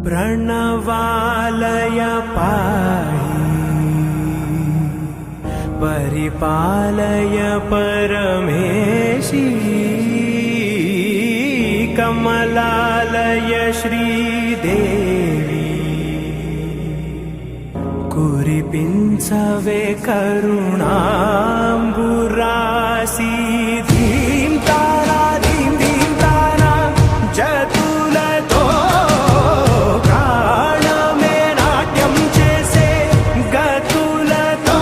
प्रणवालय पाहि परिपालय परमेशी कमलालय श्रीदेवी कुरिपिंचवे करुणांबुरासी धीं तारा धीं धीं तारा जतुलतो प्राणमे नाट्यं चेसे गतुलतो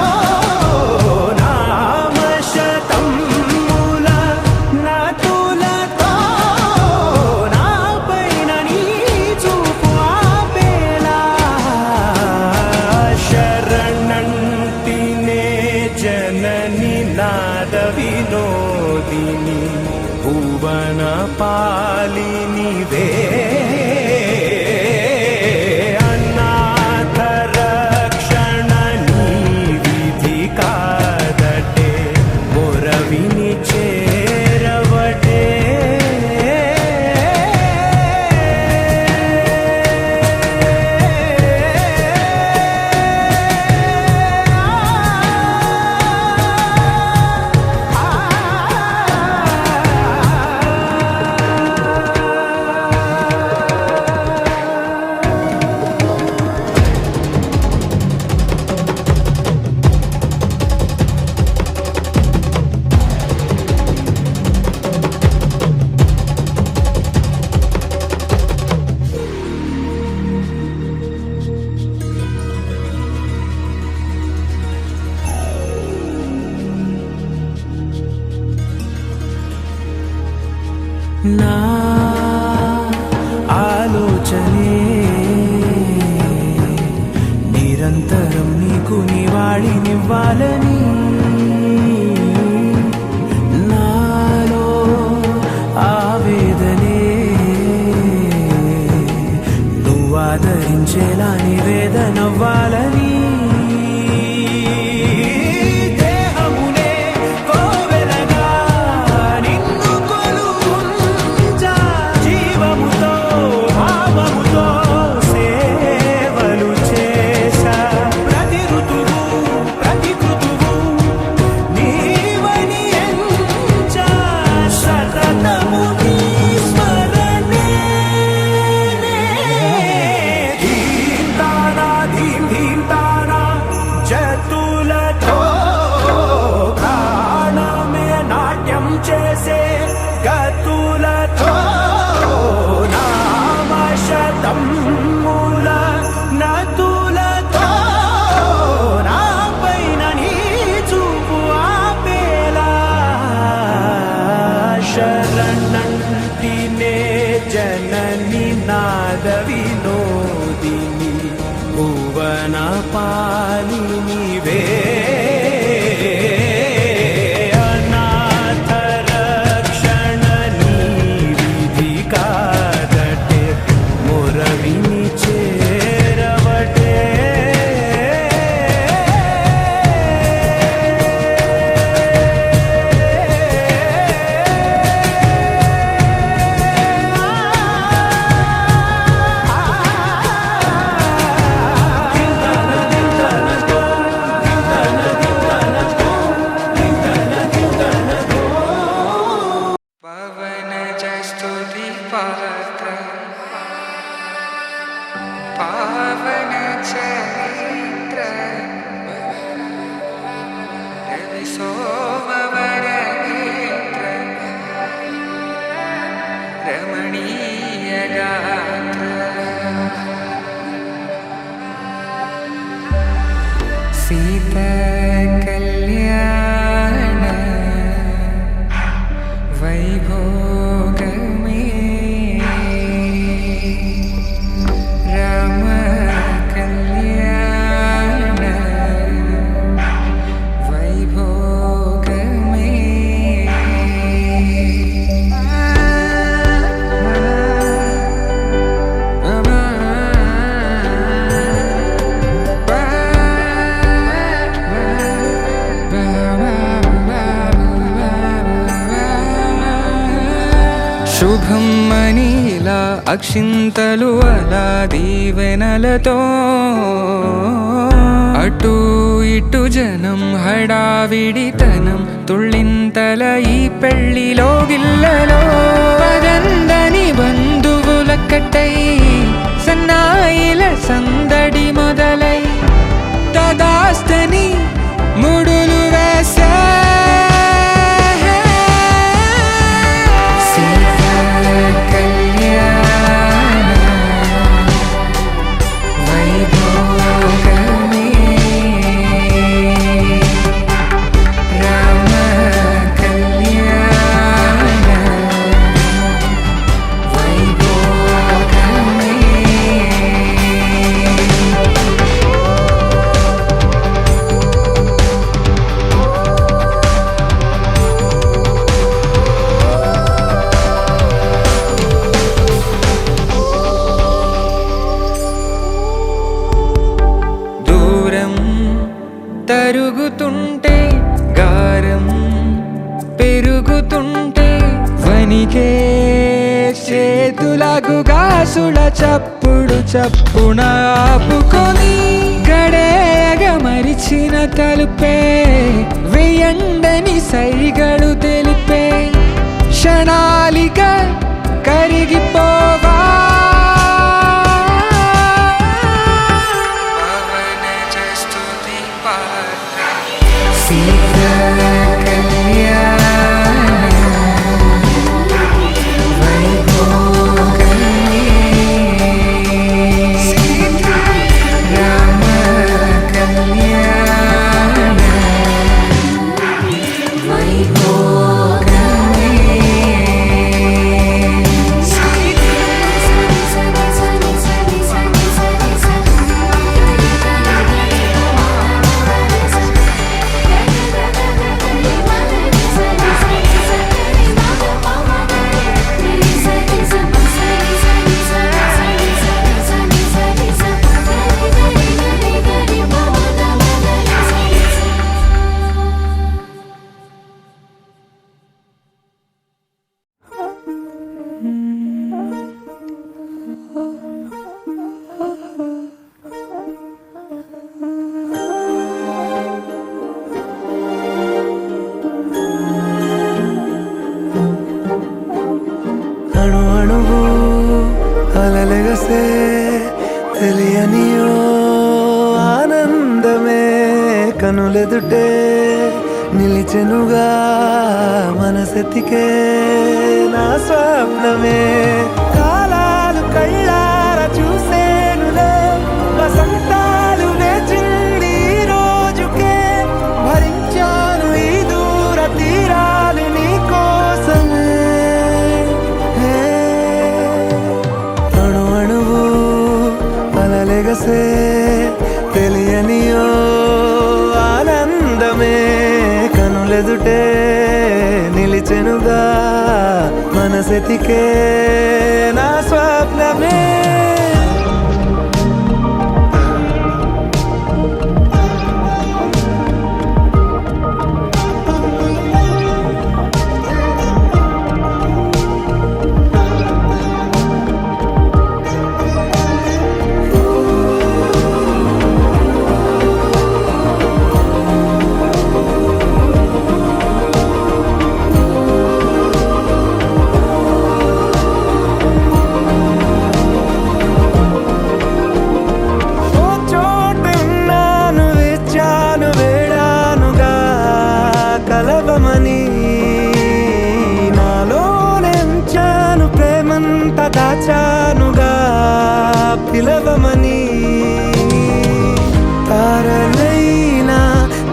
नामशतं मूल नतुलतो नापैन नीचूपु आपेला शरणंतिने जननी नाद विनोदिनी भुवन पालिनी वे अनाथ रक्षणनी विधि कादटे मोरविनी चेरवटे నా ఆలోచనే నిరంతరం నీకు నివాళినివ్వాలని నాలో ఆవేదనే నువ్వు ఆదరించేలా నివేదనవ్వాలని చేసే గతులతో నామశతం మూల నతులతో నాపైన నీ చూపు ఆపేలా శరణంటినే జనని నాద వినోదిని భువన పాలిని వే पावन चरित्र रवि सोमवर नेत्र रमणीय गात्र सीता कल्याण वैभोग राम कल्याण वैभोग అక్షింతలు అలా దీవెనలతో అటు ఇటు జనం హడావిడితనం తుళ్ళింతల ఈ పెళ్లిలో గిల్లలో పదందని బంధువుల కట్టై సన్నాయిల సందడి మొదలై తదాస్తని ముడులు వేసే తరుగుతుంటే గారం పెరుగుతుంటే వనికే చేతులకు గాసుల చప్పుడు చప్పున ఆపుకొని గడేగ మరిచిన తలుపే వేయండని సైగడు తెలిపే క్షణాలిక కరిగిపోవా అణు అణువు అలలెగసే తెలియనియో ఆనందమే కనులెదుటే నిలిచెనుగా మనసెతికే నా స్వప్నమే కాలాలు కళ్ళార చూసేనులే వసంతాలు వేచింది ఈ రోజుకే భరించాను ఈ దూర తీరాలు నీ కోసమే అణు అణువు అలలెగసే తెలియనియో ఆనందమే కనులెదుటే నిలిచెనుగా మనసెతికే నా స్వప్నమే దాచానుగా పిలవమని తారలైనా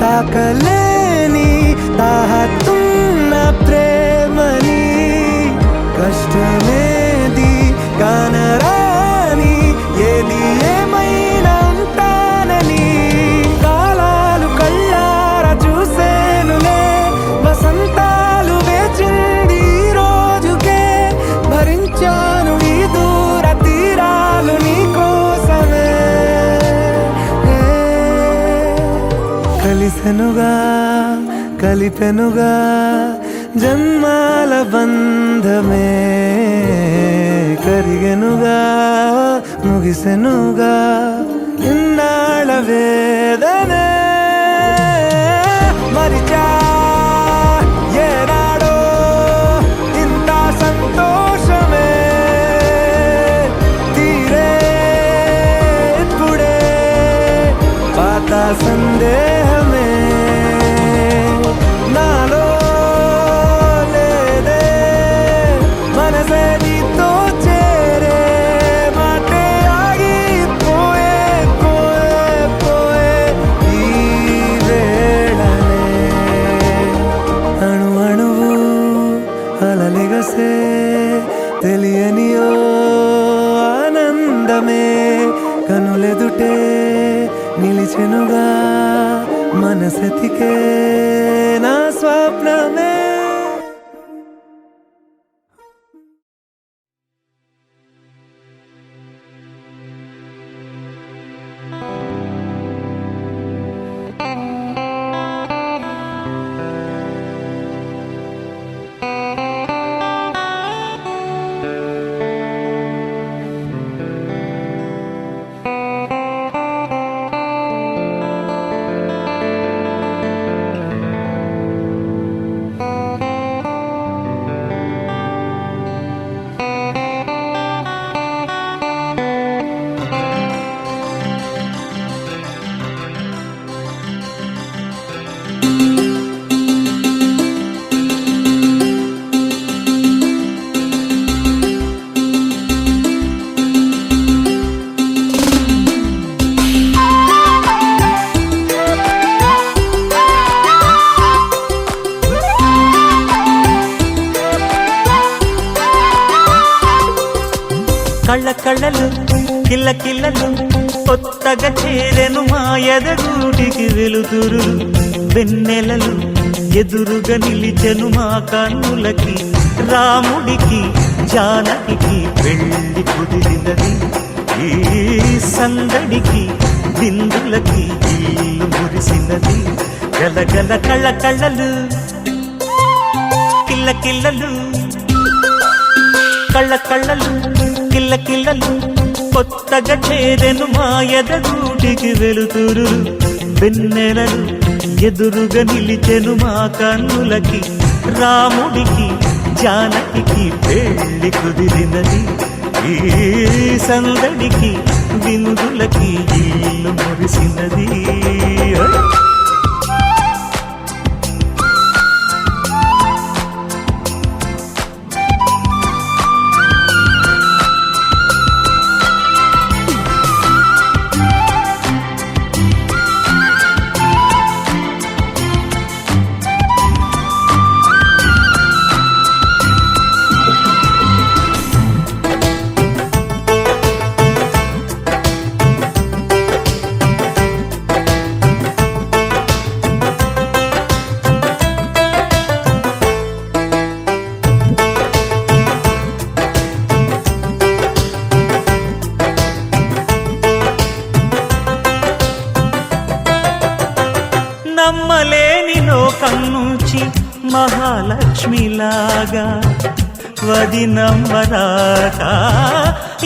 తాకలేని తాహతున్న ప్రేమని కష్టమేది కానరాని ఏది ఏమైనా ఉంటానని కాలాలు కళ్ళార చూసేనులే వసంతాలు వేచింది ఈ రోజుకే భరించాను ఈ దూర తీరాలు నీ కోసమే కలిసెనుగా కలిపెనుగా జన్మాల బంధమే కరిగెనుగా ముగిసెనుగా ఇన్నాళ్ళ వేదనే మరిచా ఏనాడో ఇంత సంతోషమే తీరే ఇప్పుడే పాత సందేహమే నాలో లేదే మనసే నీతో చేరే మాటే ఆగిపోయే పోయే పోయే ఈ వేళనే అణు అణువు అలలెగసే తెలియనియో ఆనందమే కనులెదుటే నిలిచెనుగా మనసెతికే నా స్వప్నమే కళ్ళ కళ్ళలు కిల్ల కిల్లలు కొత్తగా చేరెను మా ఎదగూటికి వెలుతురు వెన్నెలలు ఎదురుగా నిలిచెను మా కన్నులకి రాముడికి జానకి పెళ్లి కుదిరినది ఈ సందడికి బిందులకి ఇల్లు మురిసినది గలగల కళ్ళ కళ్ళలు కిల్ల కిల్లలు కళ్ళ కళ్ళలు కిల్ల కిల్లలు కొత్తగా చేరెను మా ఎదగూటికి వెలుతురు వెన్నెలలు ఎదురుగా నిలిచెను మా కన్నులకి రాముడికి జానకి పెళ్లి కుదిరినది ఈ సందడికి విందులకి ఇల్లు మురిసినది నమ్మలేని లోకం నుంచి మహాలక్ష్మిలాగా వది నమ్మరాక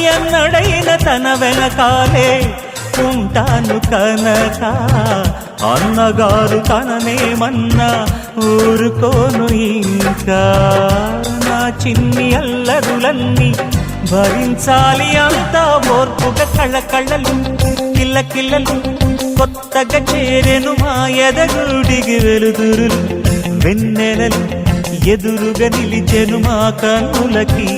ఎన్నడైన తన వెనకాలే ఉంటాను కనక అన్నగారు తననేమన్నా ఊరుకోను ఇంకా నా చిన్ని అల్లరులన్నీ భరించాలి అంతా ఓర్పుగా కళ్ళ కళ్ళలు కిల్ల కిల్లలు కొత్తగా చేరెను మా ఎదగూడికి వెలుతురులు వెన్నెలలు ఎదురుగా నిలిచెను మా కన్నులకి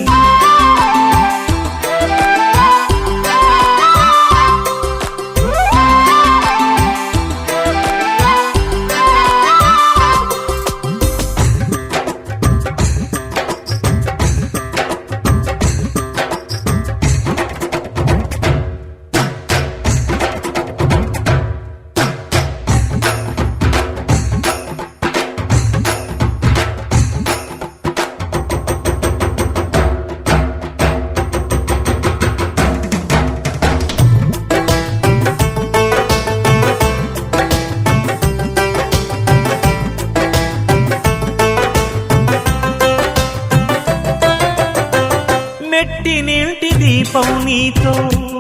దీపం నీతో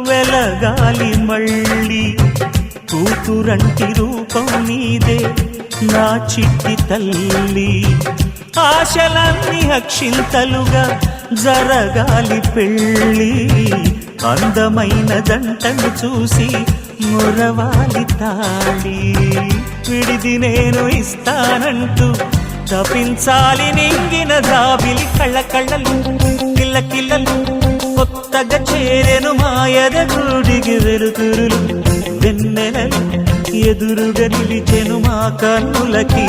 వెలగాలి మళ్ళీ కూతురంటి రూపం నీదే నా చిట్టి తల్లి ఆశలన్నీ అక్షింతలుగా జరగాలి పెళ్ళి అందమైన జంటను చూసి మురవాలి తాళి విడిది నేను ఇస్తానంటూ తపించాలి నింగిన జాబిలి కళ్ళ కళ్ళలు కిల్ల కిల్లలు కొత్తగా చేరెను మాయద గుడికి వెలుతురులు వెన్నెలలు ఎదురుగా నిలిచెను మా కన్నులకి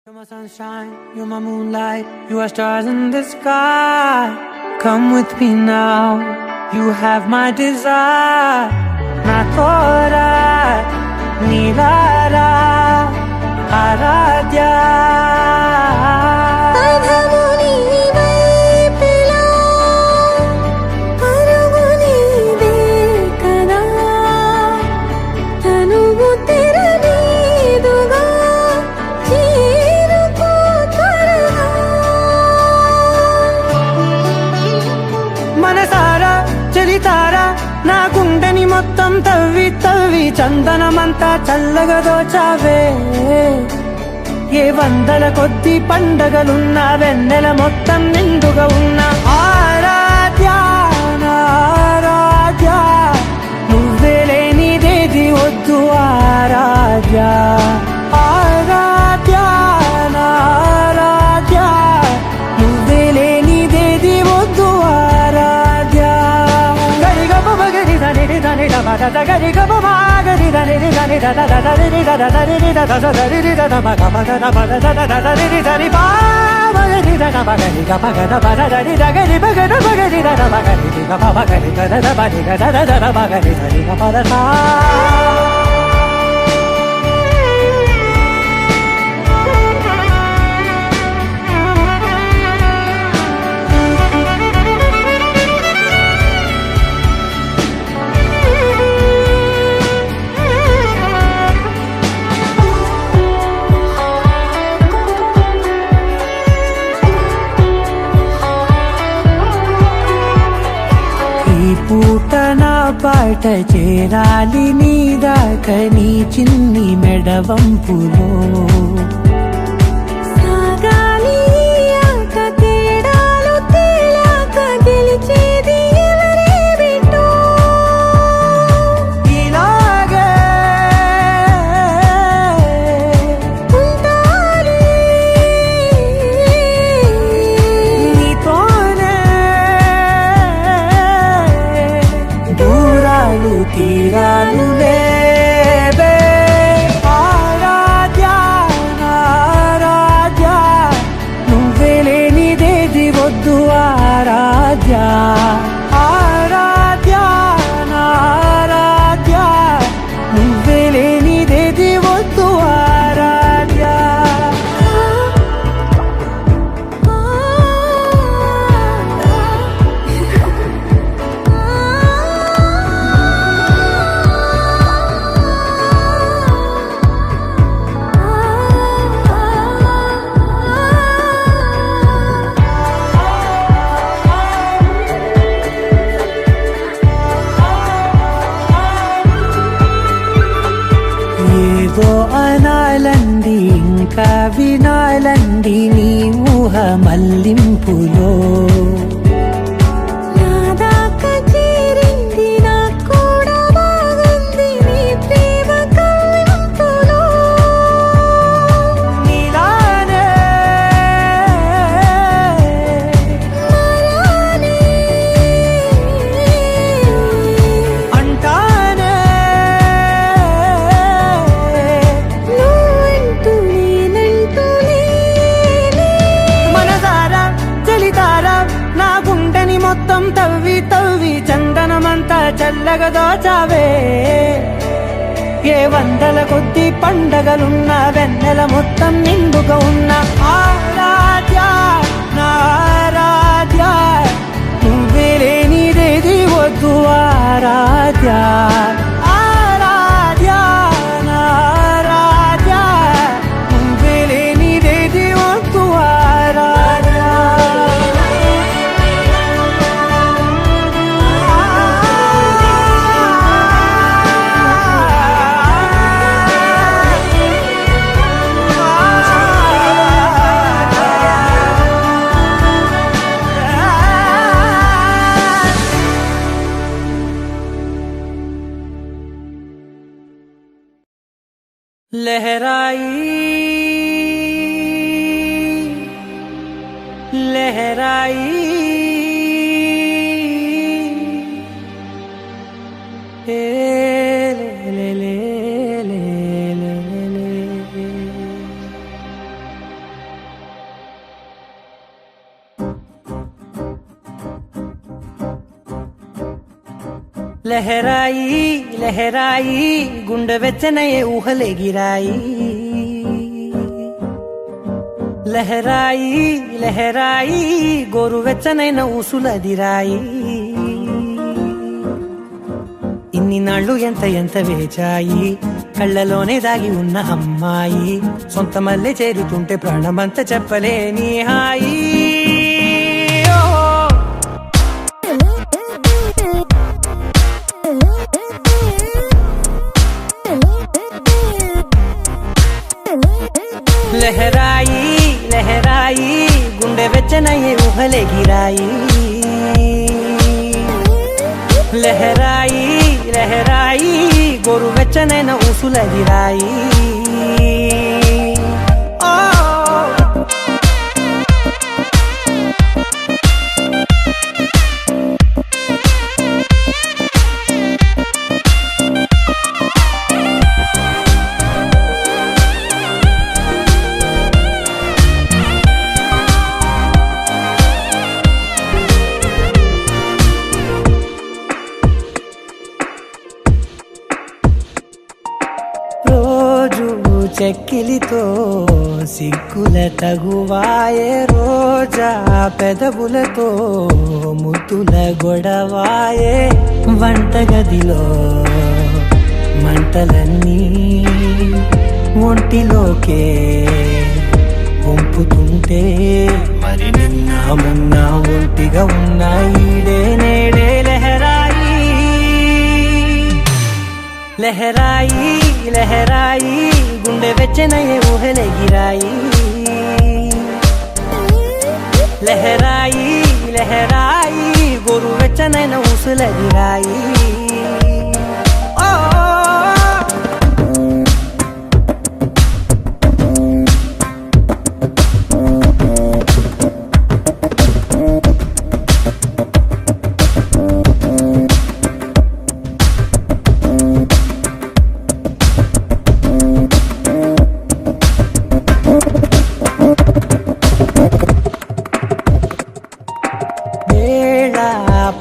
You're my sunshine, you're my moonlight, you are stars in the sky. Come with me now, you have my desire. Na tora, nilara, aradhya. నా గుండెని మొత్తం తవ్వి తవ్వి చందనమంతా చల్లగా దోచావే ఏ వందల కొద్ది పండగలున్న వెన్నెల మొత్తం నిండుగా ఉన్న ఆరాధ్య ఆరాధ్య నువ్వే లేనిదేది వద్దు ఆరాధ్య ఆరాధ్య ఆరాధ్య నువ్వే లేనిదేది వద్దు ఆరాధ్య గరి గమ గరి దని దని ద ద ద రి ద ద రి ద ద ద రి ద ద మ గ మ ద ద మ ద ద ద ద రి ద రి పా మ రి ద ద మ గ రి గ ప గ ద ప ద ద రి ద గ రి ప గ ద ప గ రి ద ద మ గ రి గ ప మ గ రి గ ద ద మ రి గ ద ద ద ద మ గ రి ద రి గ ప ద సా పూట నా పాట చేరాలి నీ దాకా నీ చిన్ని మెడవంపులో సాగాలి ఆట తేడాలు తేలాక గెలిచేది ఎవరే బిడ్డో ఇలాగే ఉంటాలి నీతోనే దూరాలు తీరాలు లేవే ఆరాధ్య ఆరాధ్య నువ్వే లేనిదేది వద్దు ఆరాధ్య ఆరాధ్య ఆరాధ్య నువ్వే లేనిదేది వద్దు ఆరాధ్య ఏదో అనాలండి ఇంకా వినాలండి నీ ఊహ మల్లింపులో నా దాకా చేరింది నాకు కూడా బాగుంది నీ ప్రేమ కవ్వింపులో నీలానే మరానే అంటానే నువ్వంటూ నేనంటూ లేనే మనసారా చలితారా నా గుండెని మొత్తం తవ్వి తవ్వి చందనమంతా చల్లగా దోచావే ఏ వందల కొద్ది పండగలున్న వెన్నెల మొత్తం నిండుగా ఉన్న ఆరాధ్య నా ఆరాధ్య నువ్వే లేనిదేది వద్దు ఆరాధ్య ఆరాధ్య నా ఆరాధ్య నువ్వే లేనిదేది వద్దు ఆరాధ్య लहराई लहराई ए ले ले ले ले ले ले लहराई लहराई गुंड వెచ్చనయే ఊహలే గిరాయి లహరాయి లహరాయి గోరు వెచ్చనైన ఊసులదిరాయి ఇన్ని నాళ్ళు ఎంత ఎంత వేచాయి కళ్ళలోనే దాగి ఉన్న అమ్మాయి సొంత మల్లె చేరుతుంటే ప్రాణమంతా చెప్పలేని హాయి లహరాయి లహరాయి గుండె వెచ్చనయ్యే ఊహలే గిరాయి లహరాయి లహరాయి గోరు వెచ్చనైన ఊసులదిరాయి చెక్కిలితో సిగ్గుల తగువాయే రోజా పెదవులతో ముద్దుల గొడవాయే వంటగదిలో మంటలన్నీ ఒంటిలోకే వంపుతుంటే మరి నిన్న మొన్న ఒంటిగా ఉన్న ఈడే నేడే లహరాయి లహరాయి లహరాయి గుండె వెచ్చనయ్యే ఊహలే గిరాయి లహరాయి లహరాయి గోరు వెచ్చనైన ఊసులదిరాయి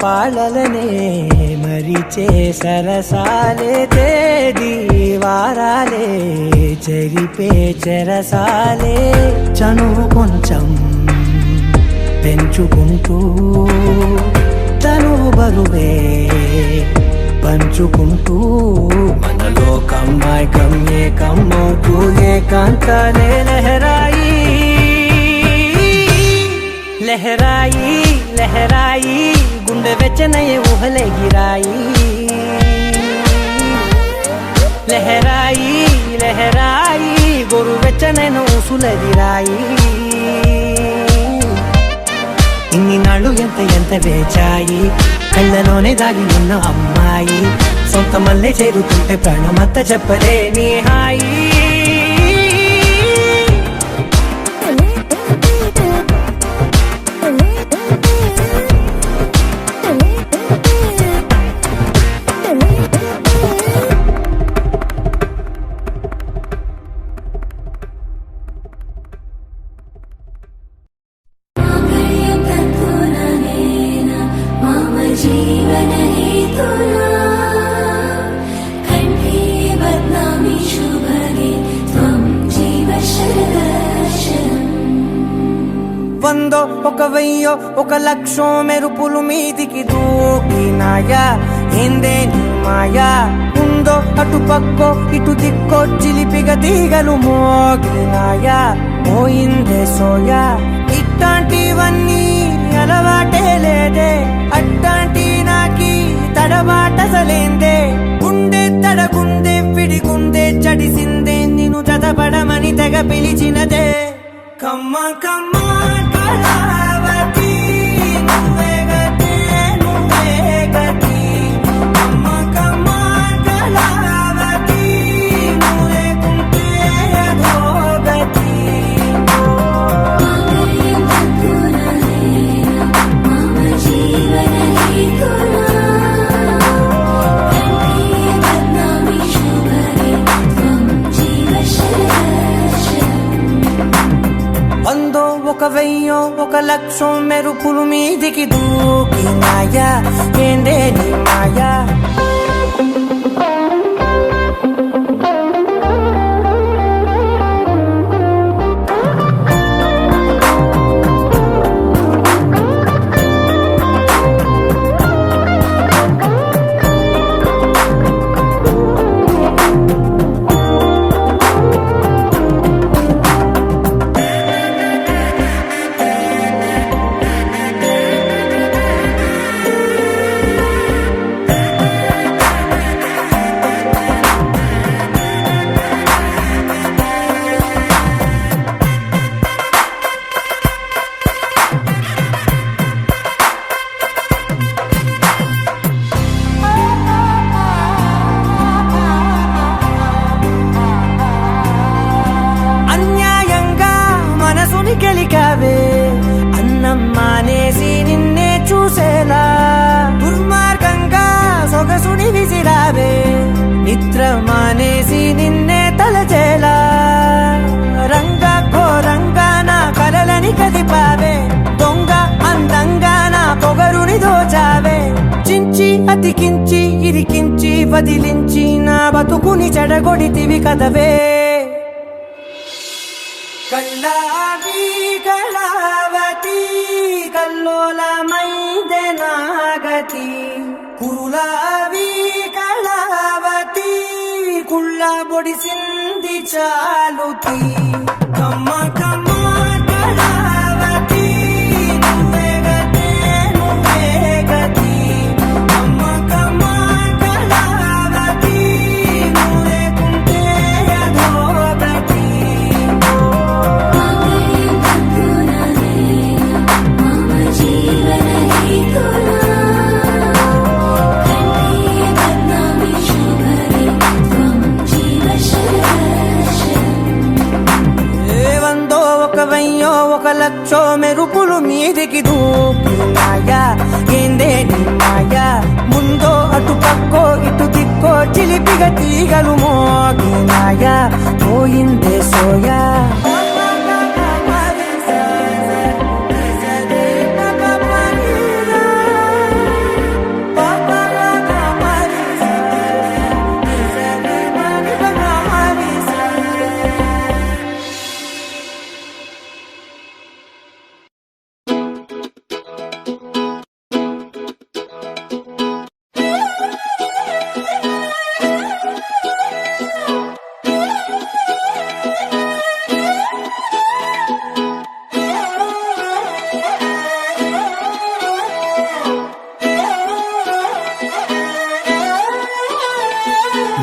పాలలనే మరిచే సరసాలే తేదీ వారాలే చెరిపే చెరసాలే చనువు కొంచెం పెంచుకుంటూ తనువు బరువే పంచుకుంటూ మనలో కమ్మాయికం ఏకమవుతూ ఏకాంతాలే లహరాయి లహరాయి లహరాయి గుండె వెచ్చనయ్యే ఊహలే గిరాయి లహరాయి లహరాయి గోరు వెచ్చనైన ఊసులదిరాయి ఇన్ని నాళ్ళు ఎంత ఎంత వేచాయి కళ్ళలోనే దాగి ఉన్న అమ్మాయి సొంత మల్లె చేరుతుంటే ప్రాణమంతా చెప్పలేని హాయి जीवन हेतुना कंठे बद्ना వందో ఒక వెయ్యో ఒక లక్షో మెరుపులు మీదికి దూకినాయా ఏందే నీ మాయా ఉందో అటు పక్కో ఇటు దిక్కో చిలిపిగా తీగలు మోగినాయా పోయిందే సోయా ఇట్లాంటివన్నీ అలవాటే లేదే అట్లాంటి నాకి తడబాటసలేందే గుండె తడగుండే విడిగుండే చడిసిందే నిన్ను చదపడమని తెగ పిలిచినదే కమ్మ కమ్మ కళావతి నువ్వే గతే నువ్వే గతి కమ్మ కమ్మ కళావతి నువ్వే కుంటే అదో గతి వందో ఒక వెయ్యో ఒక లక్షో మెరుపులు మీదికి దూకినాయా ఏందే నీ మాయా గెలికావే అన్నం మానేసి నిన్నే చూసేలా దుర్మార్గంగా సొగసుని విసిరావే నిద్ర మానేసి నిన్నే తలచేలా రంగా ఘోరంగా నా కలలని కదిపావే దొంగ అందంగా నా పొగరుని దోచావే చించి అతికించి ఇరికించి వదిలించి నా బతుకుని చెడగొడితివి కదవే కళ్ళావి కళావతి కల్లోలమైందే నాగతి కురులావి కళావతి కుళ్ళ బొడిసింది చాలుతి కమ్మ కమ్మ కళావతి నువ్వే గతే నువ్వే గతి కమ్మ కమ్మ కళావతి నువ్వే కుంటే అదో గతి ఒక లక్షో మెరుపులు మీదికి దూకినాయా ఏందే నీ మాయా ముందో అటు పక్కో ఇటు దిక్కో చిలిపిగా తీగలు మోగినాయా పోయిందే సోయా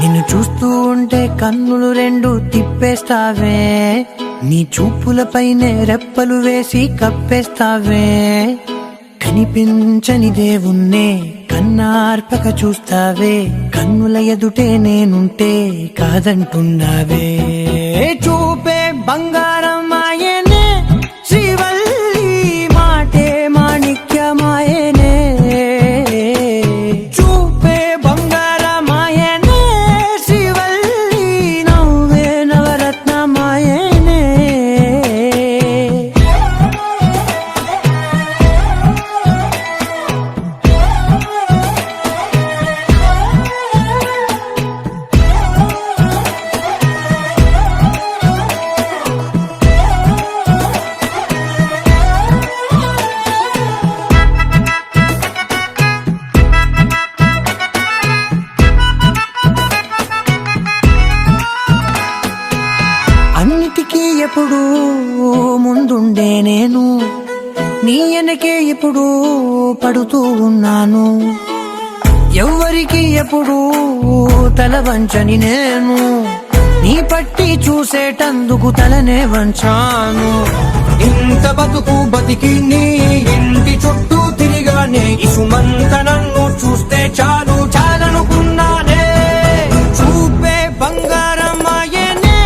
నిన్ను చూస్తూ ఉంటే కన్నులు రెండు తిప్పేస్తావే నీ చూపులపైనే రెప్పలు వేసి కప్పేస్తావే కనిపించని దేవుణ్ణే కన్నార్పక చూస్తావే కన్నుల ఎదుటే నేనుంటే కాదంటున్నావే చూపే బంగారం ఆయనే శ్రీవల్లి మాటే మాణిక్యమాయనే చూపే బంగారమాయనే శ్రీవల్లి నవ్వే నవరత్నమాయనే ఎప్పుడు ముందుండే నేను నీ వెనకే ఇప్పుడు పడుతూ ఉన్నాను. ఎవ్వరికి ఎప్పుడు తల వంచని నేను నీ పట్టి చూసేటందుకు తలనే వంచాను. ఇంత బతుకు బతికి నీ ఇంటి చుట్టూ తిరిగానే ఇసుమంత నన్ను చూస్తే చాలు చాలనుకున్నానే. చూపే బంగారమాయనే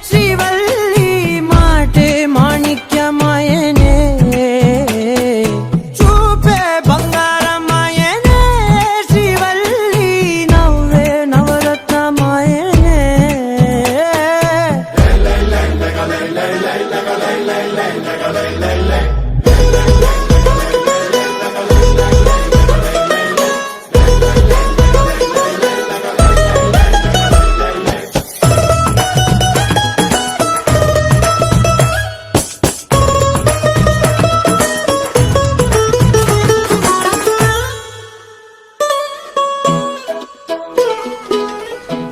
శ్రీవల్లి మాటే మాణిక్యమాయనే. చూపే బంగారమాయనే శ్రీవల్లి నవ్వే నవరత్నమాయనే.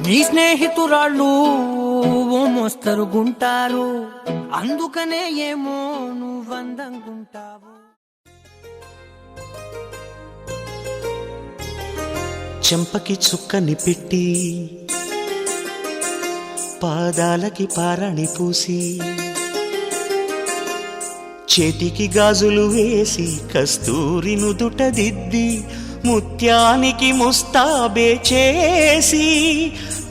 నీ స్నేహితురాళ్ళు ఓ మోస్తరుగుంటారు, అందుకనే ఏమో నువ్వందంగుంటావు. చెంపకి చుక్కని పెట్టి పాదాలకి పారాణి పూసి చేతికి గాజులు వేసి కస్తూరి నుదుట దిద్ది ముత్యానికి ముస్తాబే చేసి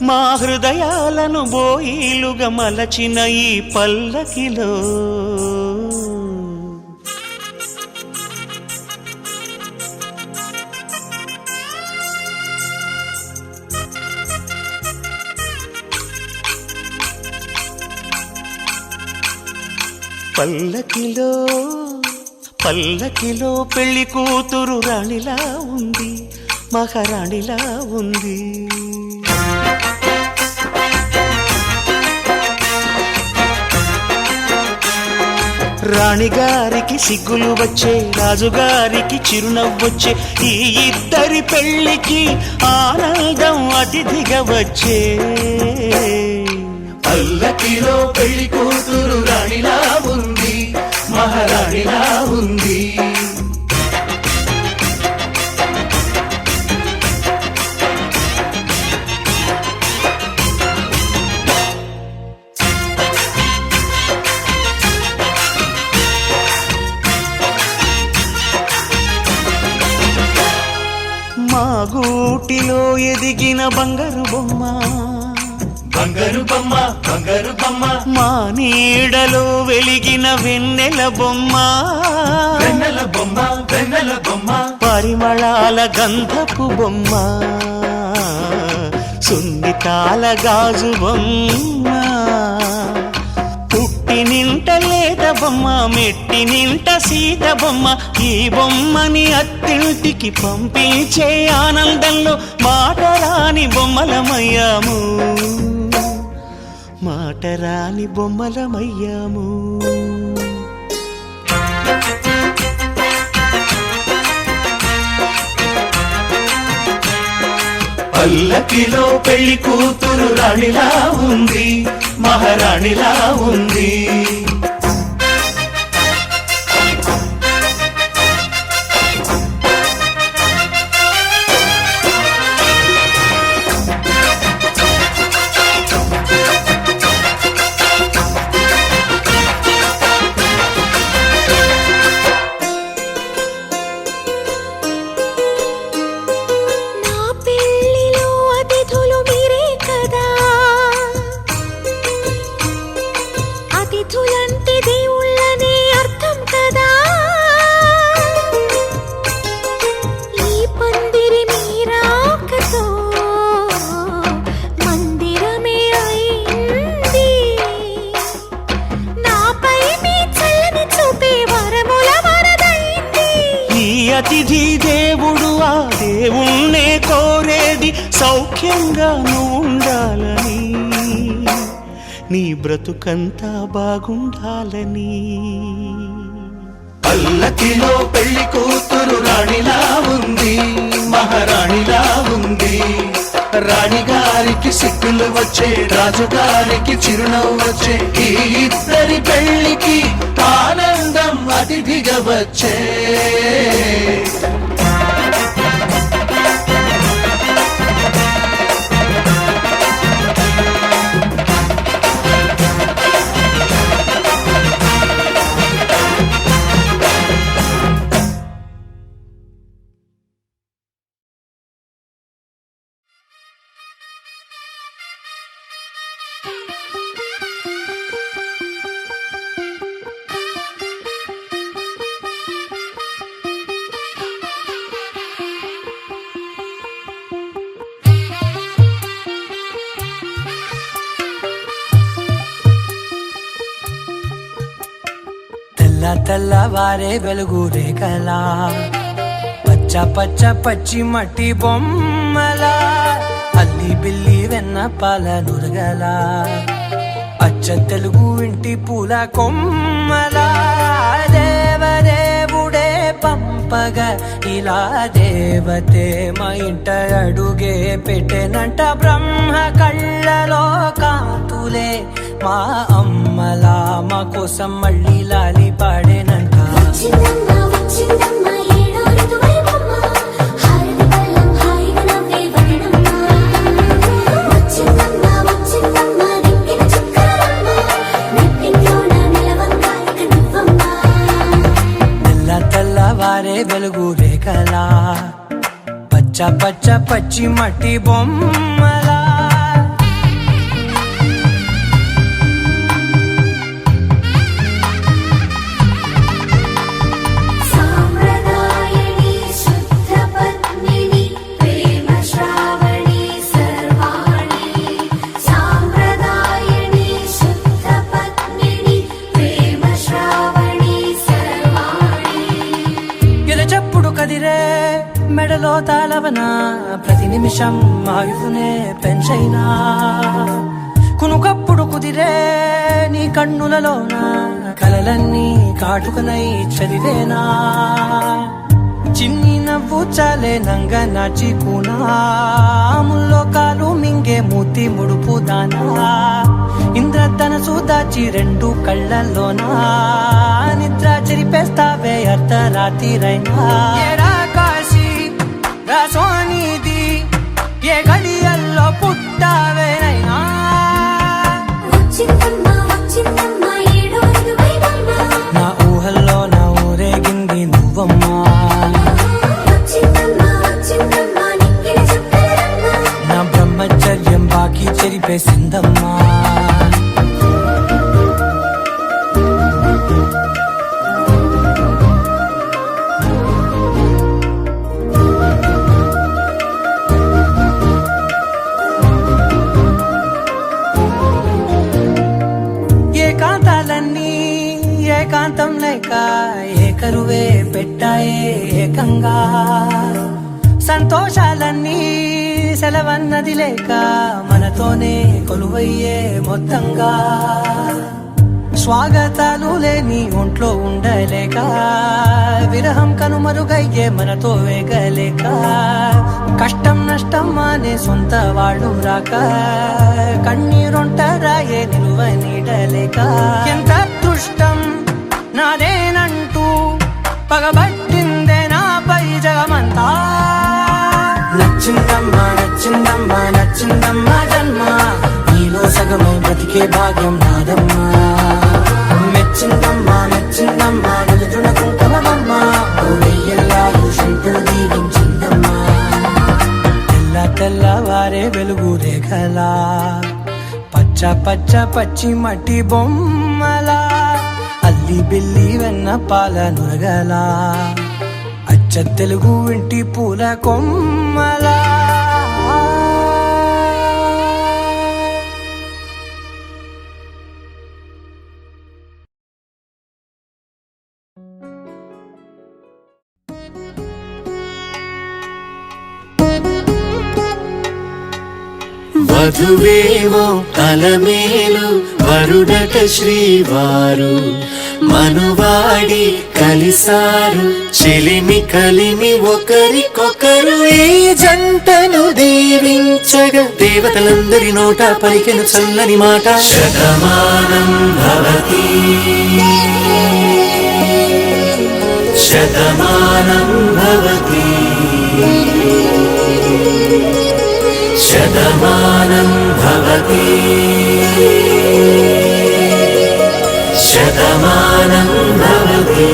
మా హృదయాలను బోయిలుగా మలచిన ఈ పల్లకిలో పల్లకిలో పల్లకిలో పెళ్లి కూతురు రాణిలా ఉంది, మహారాణిలా ఉంది. రాణిగారికి సిగ్గులు వచ్చే, రాజుగారికి చిరునవ్వొచ్చే, ఈ ఇద్దరి పెళ్లికి ఆనందం అతిథిగా వచ్చే. పల్లకిలో పెళ్లి కూతురు రాణిలా ఉంది, మహారాణిలా ఉంది. మా గూటిలో ఎదిగిన బంగారు బొమ్మ, బంగారు బొమ్మ, బంగారు బొమ్మ. మా నీడలో వెలిగిన వెన్నెల బొమ్మ, వెన్నెల బొమ్మ, వెన్నెల బొమ్మ. పరిమళాల గంధపు బొమ్మ, సున్నితాల గాజు బొమ్మ. పుట్టి నింట లేత బొమ్మ, మెట్టి నింట సీత బొమ్మ. ఈ బొమ్మని అత్తింటికి పంపించే ఆనందంలో మాటరాని బొమ్మలమయ్యాము, మాటరాని బొమ్మలమయ్యాము. పల్లకిలో పెళ్లి కూతురు రాణిలా ఉంది, మహారాణిలా ఉంది. అతిథి దేవుడు ఆ దేవుణ్ణే కోరేది సౌఖ్యంగా నువ్వు ఉండాలని, నీ బ్రతుకంతా బాగుండాలని. పల్లకిలో పెళ్లి కూతురు రాణిలా ఉంది, మహారాణిలా ఉంది. రాణిగారికి సిగ్గులు వచ్చే, రాజుగారికి చిరునవ్వు వచ్చే, ఈ ఇద్దరి పెళ్లికి ఆనందం అతిథిగా వచ్చే. తెల్లవారే వెలుగు రేఖలా, పచ్చ పచ్చ పచ్చి మట్టి బొమ్మలా, అల్లి బిల్లి వెన్న పాల నురగలా, అచ్చ తెలుగు ఇంటి పూల కొమ్మలా, దేవదేవుడే పంపగా ఇలా దేవతే మా ఇంట అడుగే పెట్టెనంట. బ్రహ్మ కళ్ళలో కాంతులే మా అమ్మలా మా కోసం మళ్ళీ లాలి పాడేనంట. తెల్లవారే వెలుగు రేఖలా, పచ్చ పచ్చ పచ్చి మట్టి బొమ్మలా. మెడలో తాళవన ప్రతి నిమిషం ఆయువునే పెంచైనా, కునుకప్పుడు కుదిరే నీ కన్నులలోన కలలన్నీ కాటుకనై చదివేనా. చిన్ని నవ్వు చాలే నంగ నాచి కూనాముల్లో కాలు మింగే మూతి ముడుపు దానా, ఇంద్రధనసు దాచి రెండు కళ్ళల్లోనా నిద్ర చెరిపేస్తావే అర్ధరాత్రిరైనా. సోనిది ఏ గడియల్లో పుట్టావేనైనా, నా ఊహల్లో నా ఊరేగింది నువ్వమ్మా, నా బ్రహ్మచర్యం బాకీ చెరిపేసిందమ్మా. ఏకాంతం లేక ఏకరువే పెట్టాయే ఏకంగా, సంతోషాలన్నీ సెలవన్నది లేక మనతోనే కొలువయ్యే మొత్తంగా. స్వాగతాలు లేని ఒంట్లో ఉండలేక, విరహం కనుమరుగయ్యే మనతో వేగలేక, కష్టం నష్టం అనే సొంత వాళ్ళు రాక, కన్నీరొంటరాయే నిలువ నీడలేక. ఎంత అదృష్టం నాదేనంటూ పగబట్టిందే నాపై జగమంతా. నచ్చిందమ్మా నచ్చిందమ్మా నచ్చిందమ్మా జన్మ, నీలో సగమై బ్రతికే భాగ్యం నాదమ్మా. మెచ్చిందమ్మా మెచ్చిందమ్మా నిలుచున్న కుంకుమమ్మా, వెయ్యల్లాలు శంకులు దీవించిందమ్మా. తెల్లవారే వెలుగు రేఖలా, పచ్చ పచ్చ పచ్చి మట్టి బొమ్మలా, అల్లి బిల్లి వెన్న పాల నురగలా, అచ్చ తెలుగు ఇంటి పూల కొమ్మలా. వధువేమో అలమేలు వరుడట శ్రీవారు మనువాడి కలిసారు చెలిమి కలిమి ఒకరికొకరు ఈ జంటను దీవించగా దేవతలందరి నోట పలికెను చల్లని మాట శతమానం భవతి శతమానం భవతి శతమానం భవతి శతమానం భవతి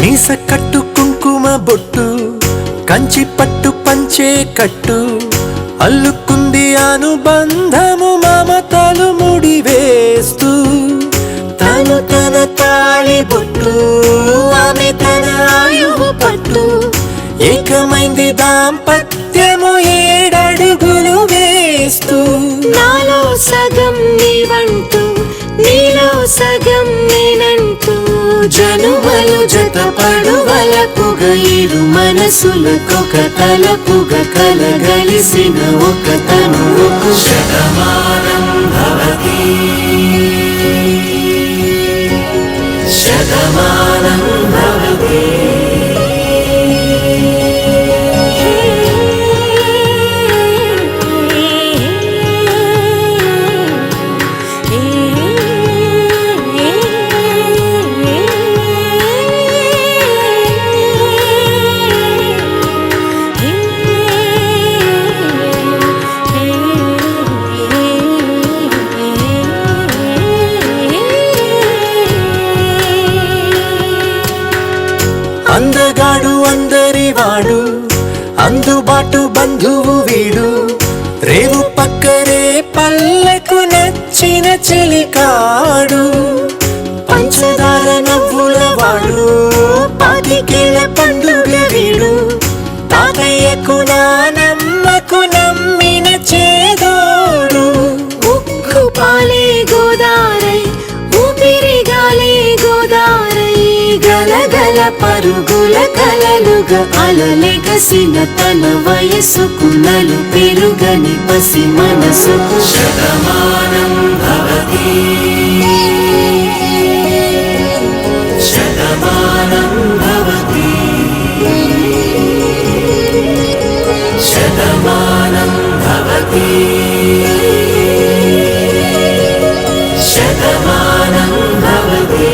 మీస కట్టు కుంకుమ బొట్టు కంచి పట్టు పంచే కట్టు అల్లుకుంది అనుబంధము మమతలు ముడివేస్తూ తను తన తాళి బొట్టు ఆమె తన ఆయువు పట్టు ఏకమైంది దాంపత్యము 7 అడుగులు వేస్తూ నాలో సగం నీవంటూ నీలో సగం నేనంటూ జనుమలు జతపడువలపుగ ఇరు మనసులకొక తలపుగ కలగలిసిన ఒక తనువుకు శతమానం భవతి శతమానం భవతి అందగాడు అందరివాడు అందుబాటు బంధువు వీడు రేవు పక్కరే పల్లెకు నచ్చిన చెలికాడు పంచదార నవ్వుల వాడు 25 ఏళ్ల పండుగ వీడు తాతయ్యకు నానమ్మకు నమ్మిన చేదోడు ఉక్కు పాలే గోదారై ఊపిరిగాలే గోదారై గలగల పరుగుల కలలుగా అలలెగసిన తన వయసుకు నలు పెరుగని పసి మనసుకు శతమానం భవతి శతమానం భవతి శతమానం భవతి శతమానం భవతి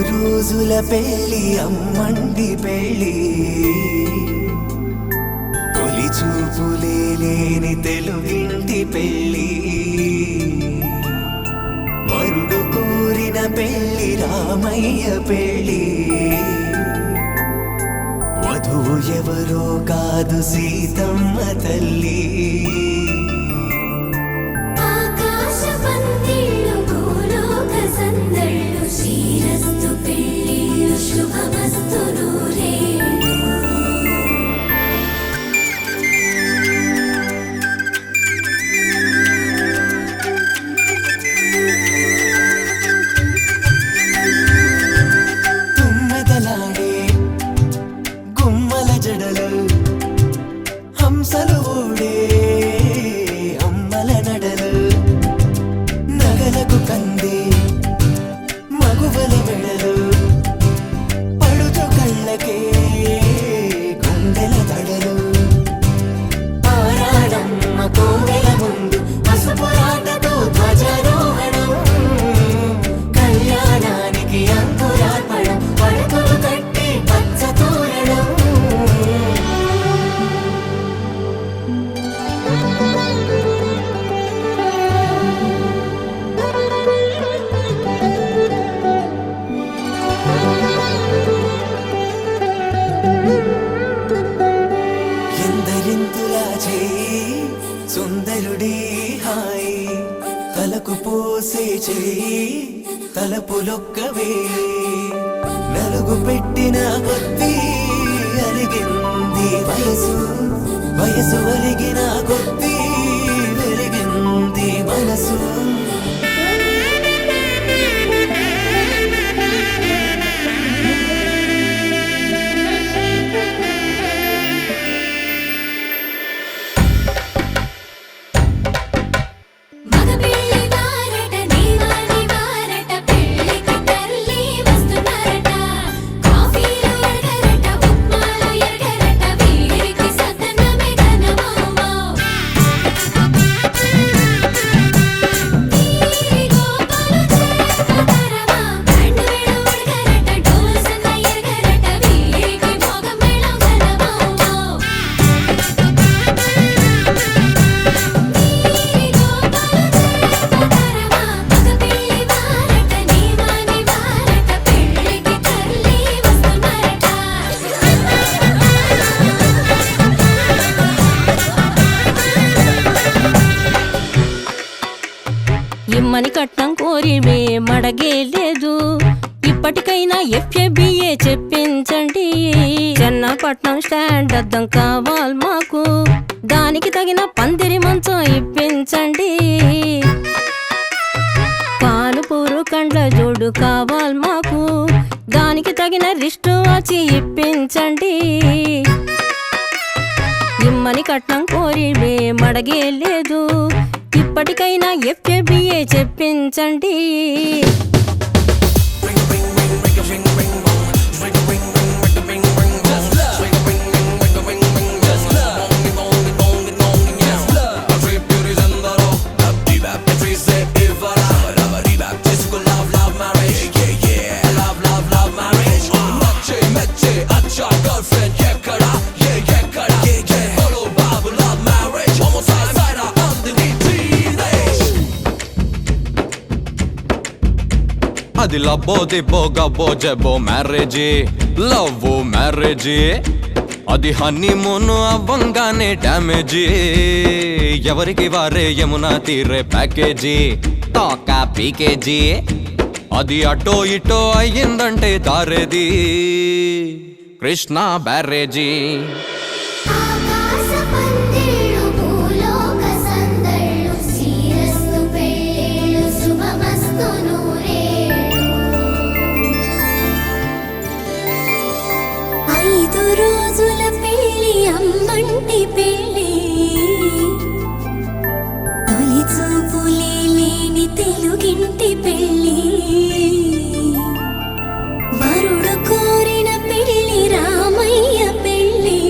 రోజుల పెళ్ళి అమ్మండి పెళ్ళి తొలి చూపులే లేని తెలుగింటి పెళ్ళి వరుడు కోరిన పెళ్ళి రామయ్య పెళ్ళి వధువు ఎవరో కాదు సీతమ్మ తల్లి తలపులొక్కవే నలుగు పెట్టిన కొద్దీ అరిగింది వయసు వయసు ఒలిగిన కొద్దీ వెలిగింది మనసు ఇమ్మని కట్నం కోరి మే మడగే లేదు ఇప్పటికైనా FABA చెప్పించండి చెన్నపట్నం స్టాండ్ అద్దం కావాలి మాకు దానికి తగిన పందిరి మంచం ఇప్పించండి పాలుపూరు కండ్ల జోడు కావాలి మాకు దానికి తగిన రిస్ట్ వాచి ఇప్పించండి ఇమ్మని కట్నం కోరి మే మడగే లేదు ఇప్పటికైనా FABA చెప్పించండి అది లబ్బో దిబ్బో గబ్బో జబ్బో మ్యారేజీ లవ్ మ్యారేజీ అది హనీమూన్ అవ్వంగానే డ్యామేజీ ఎవరికి వారే యమునా తీరే ప్యాకేజీ తాకా పీకేజీ అది అటో ఇటో అయ్యిందంటే తారేది కృష్ణా బ్యారేజీ రోజుల పెళ్లి అమ్మంటి పెళ్లి తొలి చూపులే లేని తెలుగింటి పెళ్లి వరుడు కోరిన పెళ్లి రామయ్య పెళ్లి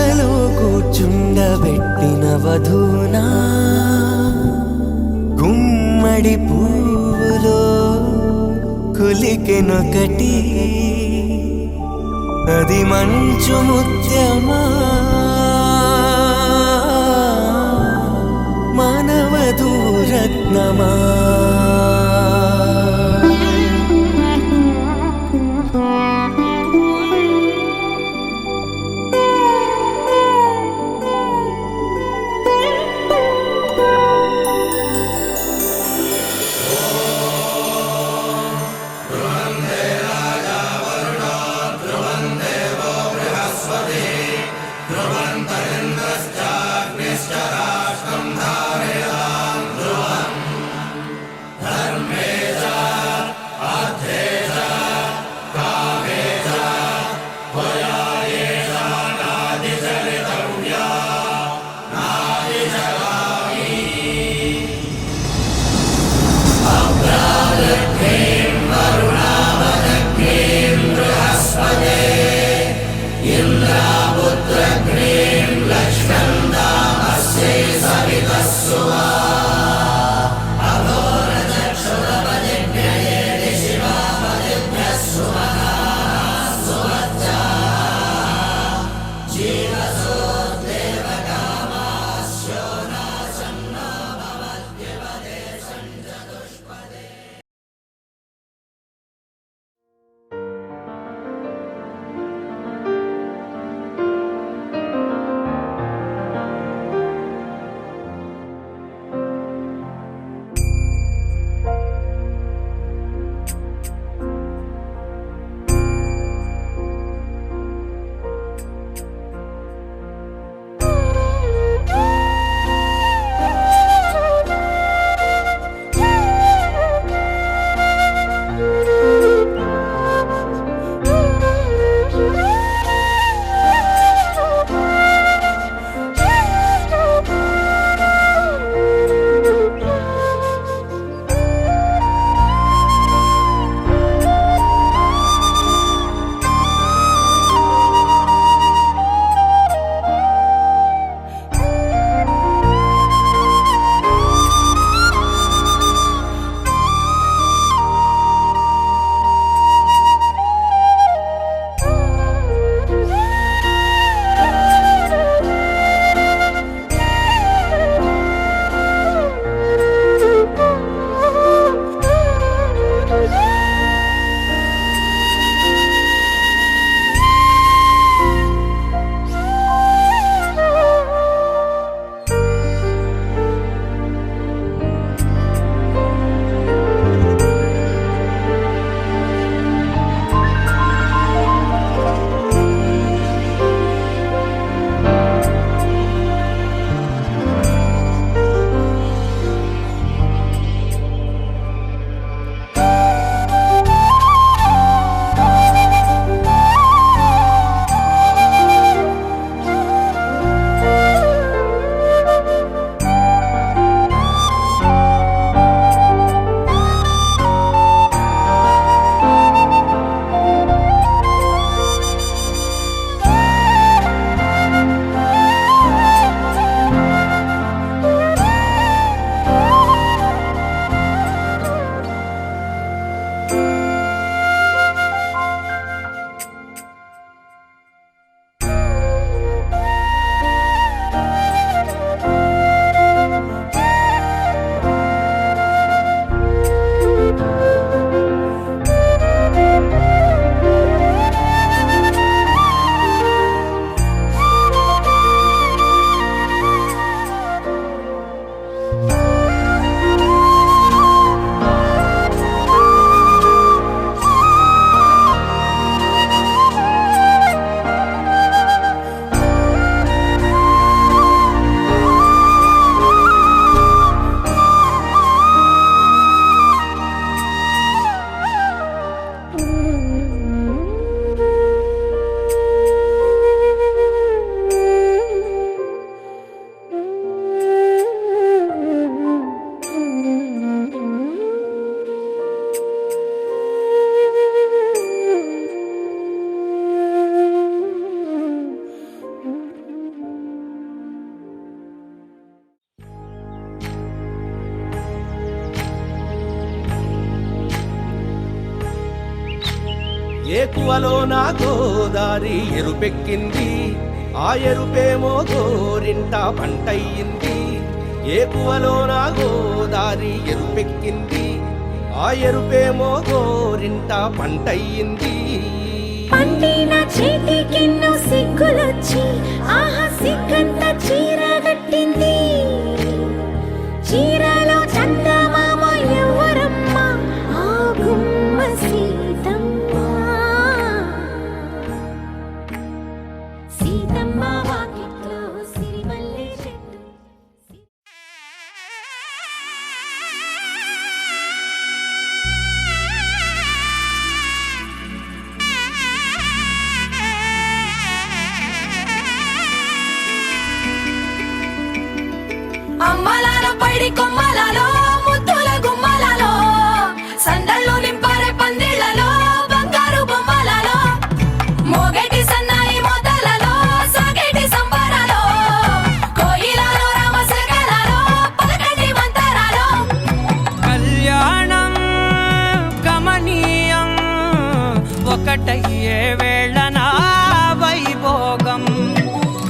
పక్కలో కూర్చుండబెట్టిన వధూనా గుమ్మడి పువ్వులో కులికెనొకటి అది మంచు ముత్యమా మానవధూరత్నమా ఏకువలో నా గోదారి ఎరుపెక్కింది, ఆ ఎరుపేమో గోరింట పంటయ్యింది. ఏకువలో నా గోదారి ఎరుపెక్కింది, ఆ ఎరుపేమో గోరింట పంటయ్యింది. పండిన చేతికెన్నో సిగ్గులొచ్చి ఆహా సిగ్గంత చీర కట్టింది. చీరలో చందమామ ఎవరమ్మ, ఆ గుమ్మ సీతమ్మ. సీతమ్మ వాకిట్లో సిరిమల్లె చెట్టు. అమ్మలాల పైడి కొమ్మలలో ముద్దుల గుమ్మలలో సందళ్ళు నింపరే పందిళ్లలో బంగారు బొమ్మలలో మోగేటి సన్నాయి మోతలలో సాగేటి సంబరాలో కోయిలలో రామసగలలో పలకటి మంతరాలో. కళ్యాణం గమనీయం ఒకటయ్యే వేళ నా వైభోగం.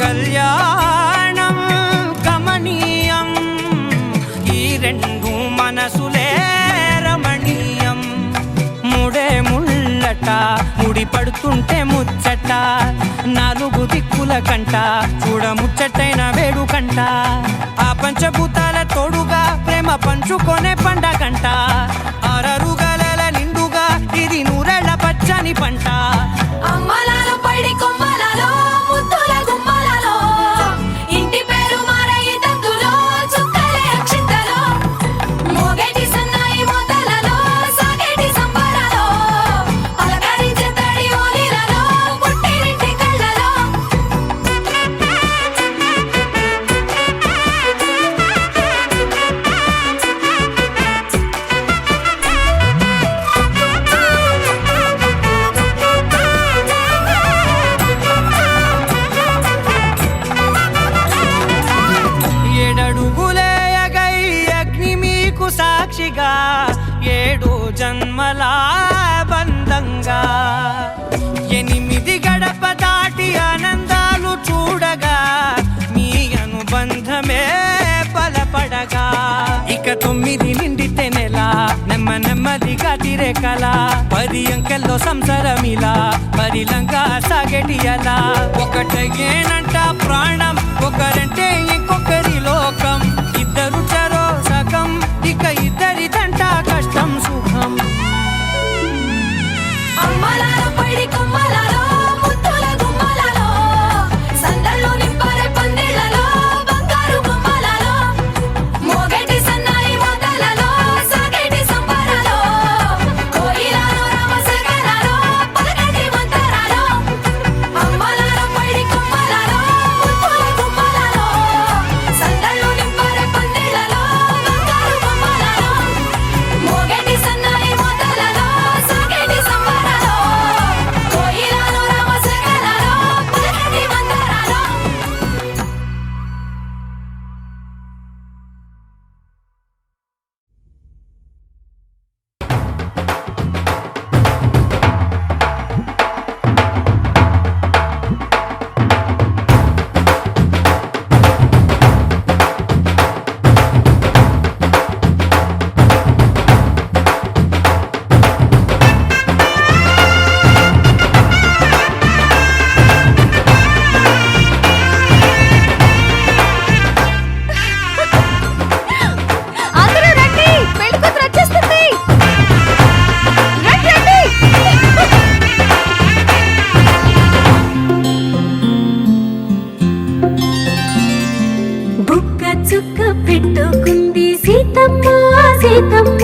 కళ్యాణం గమనీయం ఈ రెండు మనసులే రమణీయం. ముడే ముళ్ళట ముడి పడుతుంటే ముచ్చట, నాలుగు దిక్కుల కంట చూడ ముచ్చటైన వేడుకంట. ఆ పంచభూతాల తోడుగా ప్రేమ పంచుకొనే పండగంట. ఆరరుగల నిండుగా ఇది నూరెళ్ళ పచ్చని పంట. అమ్మలాల పైడి కొమ్మలలో ముద్దుల గుమ్మలలో ఇంటి పేరు మారయి తందులో చుక్కలే అక్షింతలో మోగేటి సన్నాయి మోతలలో సాగేటి సంబరాలో పలకరించే తడి ఓలిలలో పుట్టినింటి కళ్ళలో. ఏడడుగులే ఎగై అగ్ని మీకు సాక్షిగా, ఏడు జన్మల బంధంగా. ఎనిమిది గడప దాటి ఆనందాలు చూడగా మీ అనుబంధమే బలపడగా. ఇక 9 నిండితే నెల నెమ్మదిగా తిరే కల. 10 అంకెల్లో సంసారమిలా పరిలంగా సాగేటి అలా. ఒకటేనంట ప్రాణం, ఒకరంటే ఇంకొకరి లోకం. ఇద్దరు చరో సగం, ఇక ఇద్దరిదంట కష్టం సుఖం. అమ్మలాల పైడి కొమ్మలలో ముద్దుల గుమ్మలలో సందళ్ళు నింపరే పందిళ్లలో బంగారు బొమ్మలలో మోగేటి సన్నాయి మోతలలో సాగేటి సంబరాలో కోయిలలో రామసగలలో పలకటి మంతరాలో. అమ్మలాల పైడి కొమ్మలలో ముద్దుల గుమ్మలలో సందళ్ళు నింపరే పందిళ్లలో బంగారు బొమ్మలలో మోగేటి సన్నాయి మోతలలో సాగేటి సంబరాలో కోయిలలో రామసగలలో పలకటి మంతరాలో. అందరూ రండి, పెళ్లి కూతురు వచ్చేస్తుంది. రండి రండి. బుక్క చుక్క పెట్టుకుంది సీతమ్మ సీతమ్మ,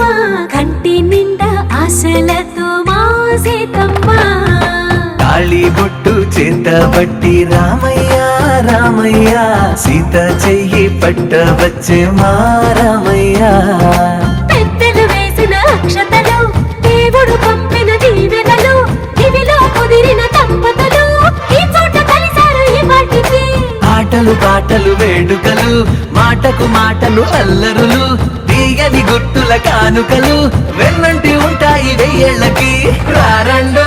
కంటి నిండా ఆశలతో మా సీతమ్మ. తాళి బొట్టు చేత బట్టి రామయ్య రామయ్య, సీత చెయ్యి పట్ట వచ్చే మా రామయ్య. పెద్దలు వేసిన అక్షతలు, దేవుడు పంపిన దీవెనలు, దివిలో కుదిరిన దంపతులు ఈ చోట కలిసారు ఈ వాటికి. ఆటలు పాటలు వేడుకలు, మాటకు మాటలు అల్లరులు, తీయ తెలియని గుట్టుల కానుకలు వెన్నంటి ఉంటాయి వెయ్యేళ్ళకి. రారండో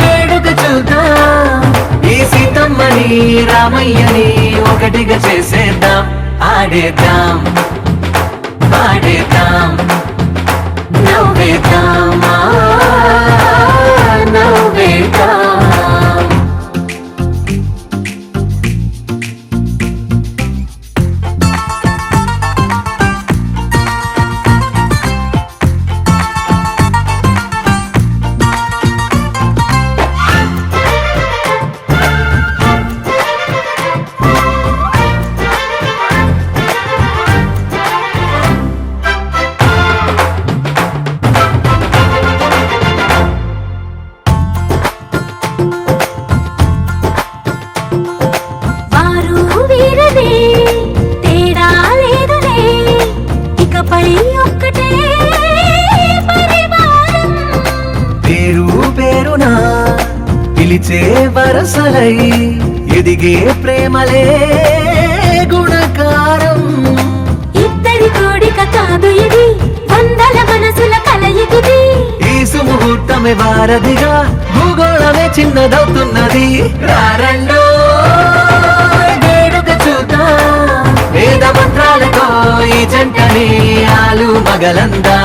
వేడుక చూద్దాం, ఈ సీతమ్మని రామయ్యని ఒకటిగా చేసేద్దాం. ఆడేద్దాం పాడేద్దాం నవ్వేద్దాం నవ్వేద్దాం. వారు వీరనే తేడా లేదులే, ఇకపై ఒక్కటే పరివారం. పేరు పేరునా పిలిచే వరసలై ఎదిగే ప్రేమలే గుణకారం. ఇద్దరి కోడిక కాదు ఇది, వందల మనసుల కలయికిది. ఈ సుముహూర్తమే వారధిగా భూగోళమే చిన్నదవుతున్నది. రారండో వేడుక చూద్దాం, వేద మంత్రాలతో ఈ జంటని ఆలు మగలందా.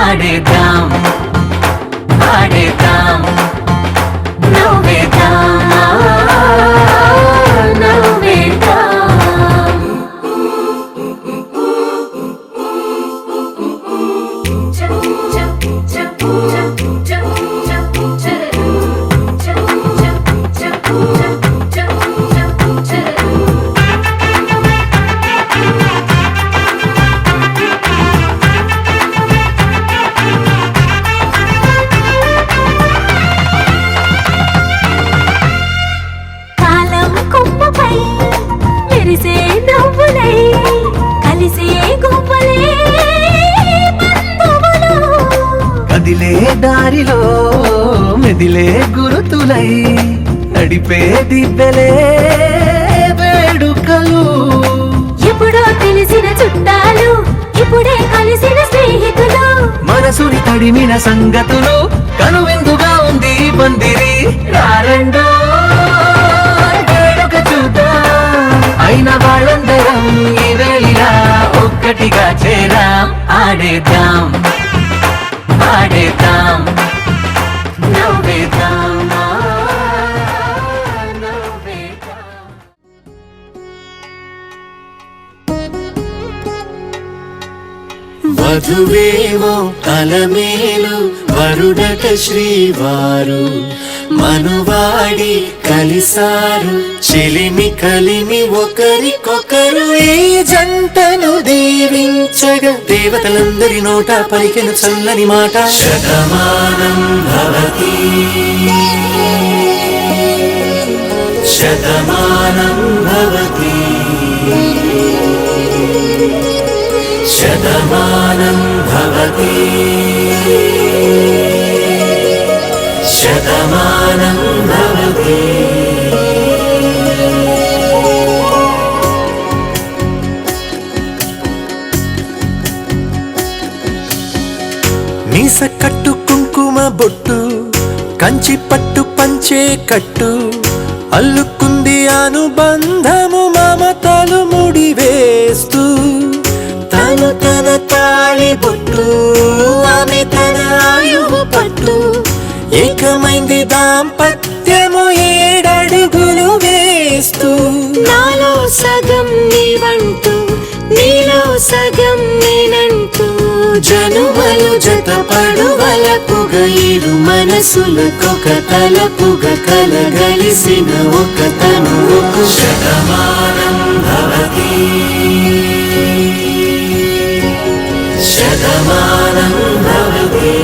ఆడేద్దాం ఆడేద్దాం నవ్వేద్దాం నవ్వేద్దాం. కాలం కొమ్మపై మెరిసే నవ్వులై కలిసే గువ్వలే బంధువులు. కదిలే దారిలో మెదిలే గురుతులై నడిపే దివ్వెలే వేడుకలు. ఎప్పుడో తెలిసిన చుట్టాలు, ఇప్పుడే కలిసిన స్నేహితులు. మనసుని తడిమిన సంగతులు కనువిందుగా ఉంది ఈ పందిరి. రారండో వేడుక చూద్దాం, అయిన వాళ్ళందరం ఈ వేళిలా ఒక్కటిగా చేరాం. ఆడేద్దాం ఆడేద్దాం నవ్వేద్దాం నవ్వేద్దాం. వధువేవో అలమేలు వరుడట శ్రీవారు మనువాడి కలిసారు చెలిమి కలిమి ఒకరికొకరు. ఈ జంటను దీవించగా దేవతలందరి నోట పలికెను చల్లని మాట. శతమానం భవతి శతమానం భవతి శతమానం భవతి శతమానం భవతి. మీస కట్టు కుంకుమ బొట్టు కంచి పట్టు పంచే కట్టు అల్లుకుంది అనుబంధము మమతలు ముడివేస్తూ. తను తన తాళి బొట్టు ఆమె తన ఆయువు పట్టు ఏకమైంది దాంపత్యము 7 అడుగులు వేస్తూ. నాలో సగం నీవంటూ నీలో సగం నేనంటూ జనుమలు జత పడువలపుగ ఇరు మనసులకొక తలపుగ కలగలిసిన ఒక తనువుకు. శతమానం భవతి శతమానం భవతి.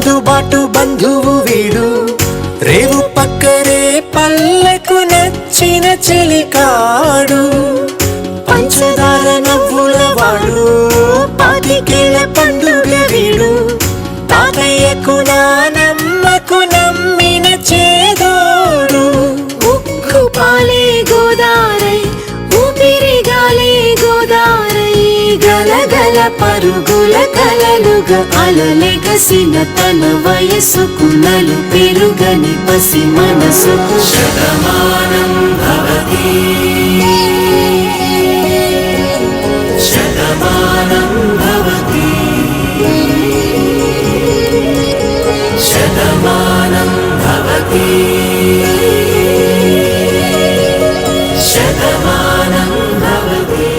సర్దుబాటు బంధువు వీడు రేవు పక్కరే పల్లెకు నచ్చిన చెలికాడు పంచదార నవ్వుల వాడు పాతికేళ్ల పండుగ వీడు తాతయ్యకు నానమ్మకు నమ్మిన చేదోడు ఉక్కు పాలే గోదారై ఊపిరి గాలే గోదారై గలగల పరుగుల కలలుగా అలలెగసిన తన వయసుకు నలు పెరుగని పసి మనసుకు శతమానం భవతి శతమానం భవతి శతమానం భవతి శతమానం భవతి.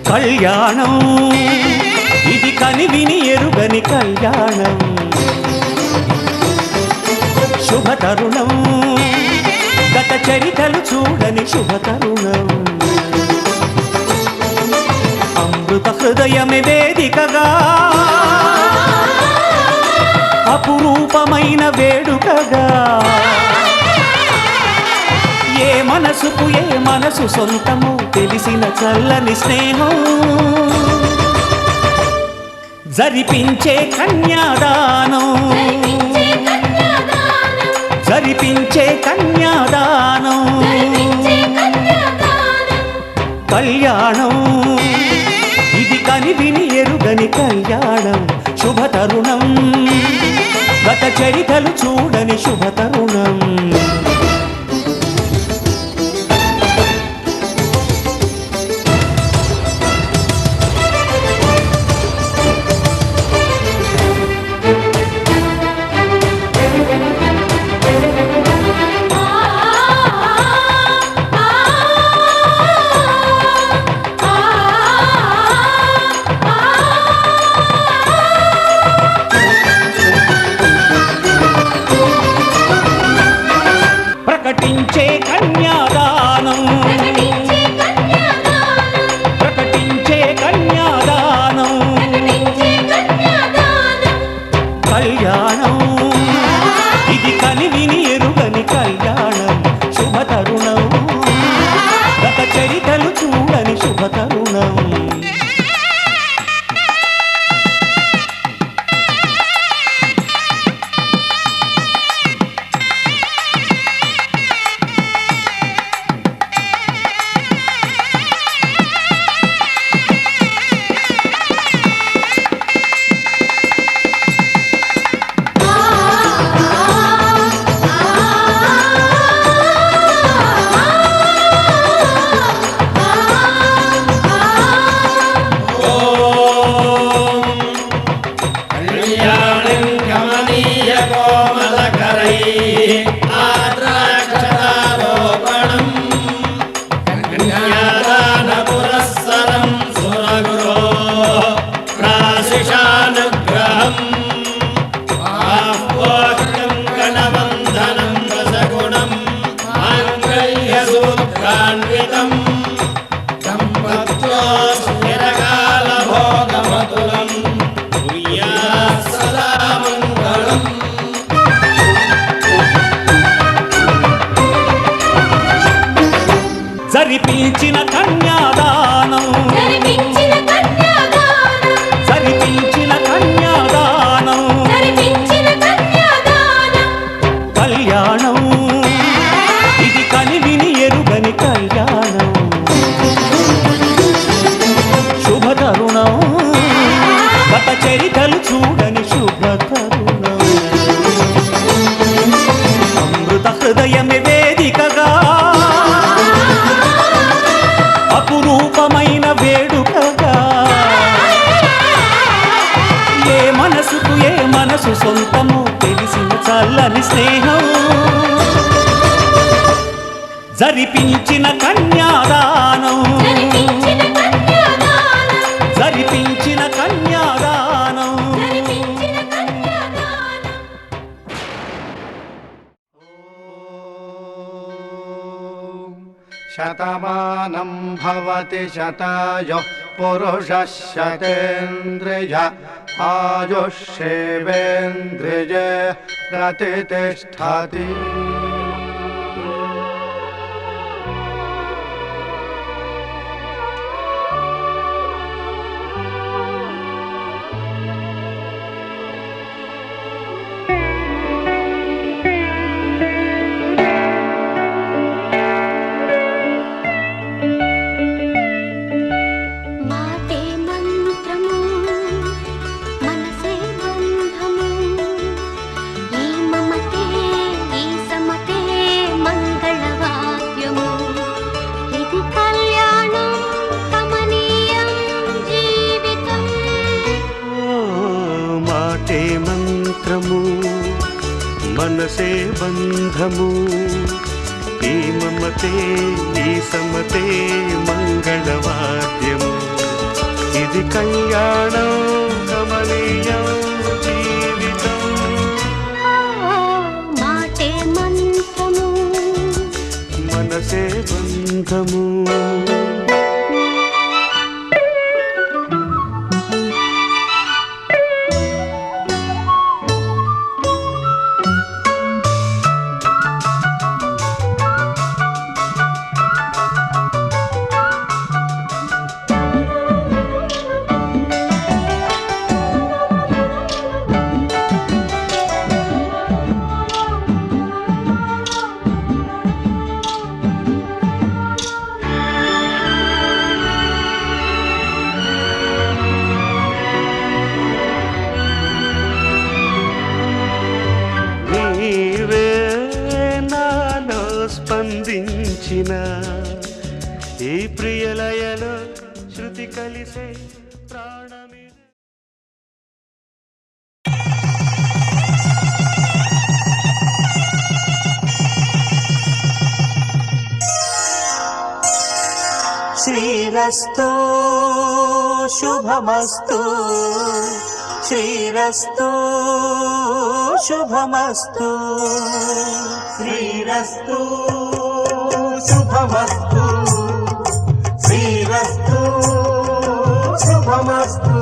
కళ్యాణం ఇది కనివిని ఎరుగని కళ్యాణం శుభతరుణం గత చరితలు చూడని శుభతరుణం అమృత హృదయమే వేదికగా అపురూపమైన వేడుకగా ఏ మనసుకు ఏ మనసు సొంతము తెలిసిన చల్లని స్నేహం జరిపించే కన్యాదానం జరిపించే కన్యాదానం కళ్యాణం ఇది కనివిని ఎరుగని కళ్యాణం శుభతరుణం గత చరితలు చూడని శుభతరుణం ప్రకటించే కన్యాదానం ప్రకటించే కన్యాదానం కళ్యాణం ఇది కనివిని ఎరుగని కళ్యాణం శుభతరుణం గత చరితలు చూడని శుభతరుణం జరిపించిన కన్యాదానం జరిపించిన కన్యాదానం కళ్యాణం ఇది కనివిని ఎరుగని కళ్యాణం శుభతరుణం గత చరితలు చూడని శుభతరుణం అమృత హృదయమే వేదికగా అపురూపమైన వేడుకగా ఏ మనసుకు ఏ మనసు సొంతము తెలిసిన చల్లని స్నేహం జరిపించిన కన్యాదానం జరిపించిన కన్యాదానం శతమానం భవతి శతాయుః పురుషः శతేంద్రియ ఆయుష్యేవేంద్రియే ప్రతిష్ఠతి. మనసే బంధము ఈ మమతే ఈ సమతే మంగళవాద్యము ఇది కళ్యాణం కమనీయం జీవితం. మాటే మంత్రము మనసే బంధము స్పందించిన ఈ ప్రియలయలో శృతి కలిసే ప్రాణమి. శ్రీరస్తు శుభమస్తు శ్రీరస్తు శుభమస్తు శ్రీరస్తు శుభమస్తు శ్రీరస్తు శుభమస్తు.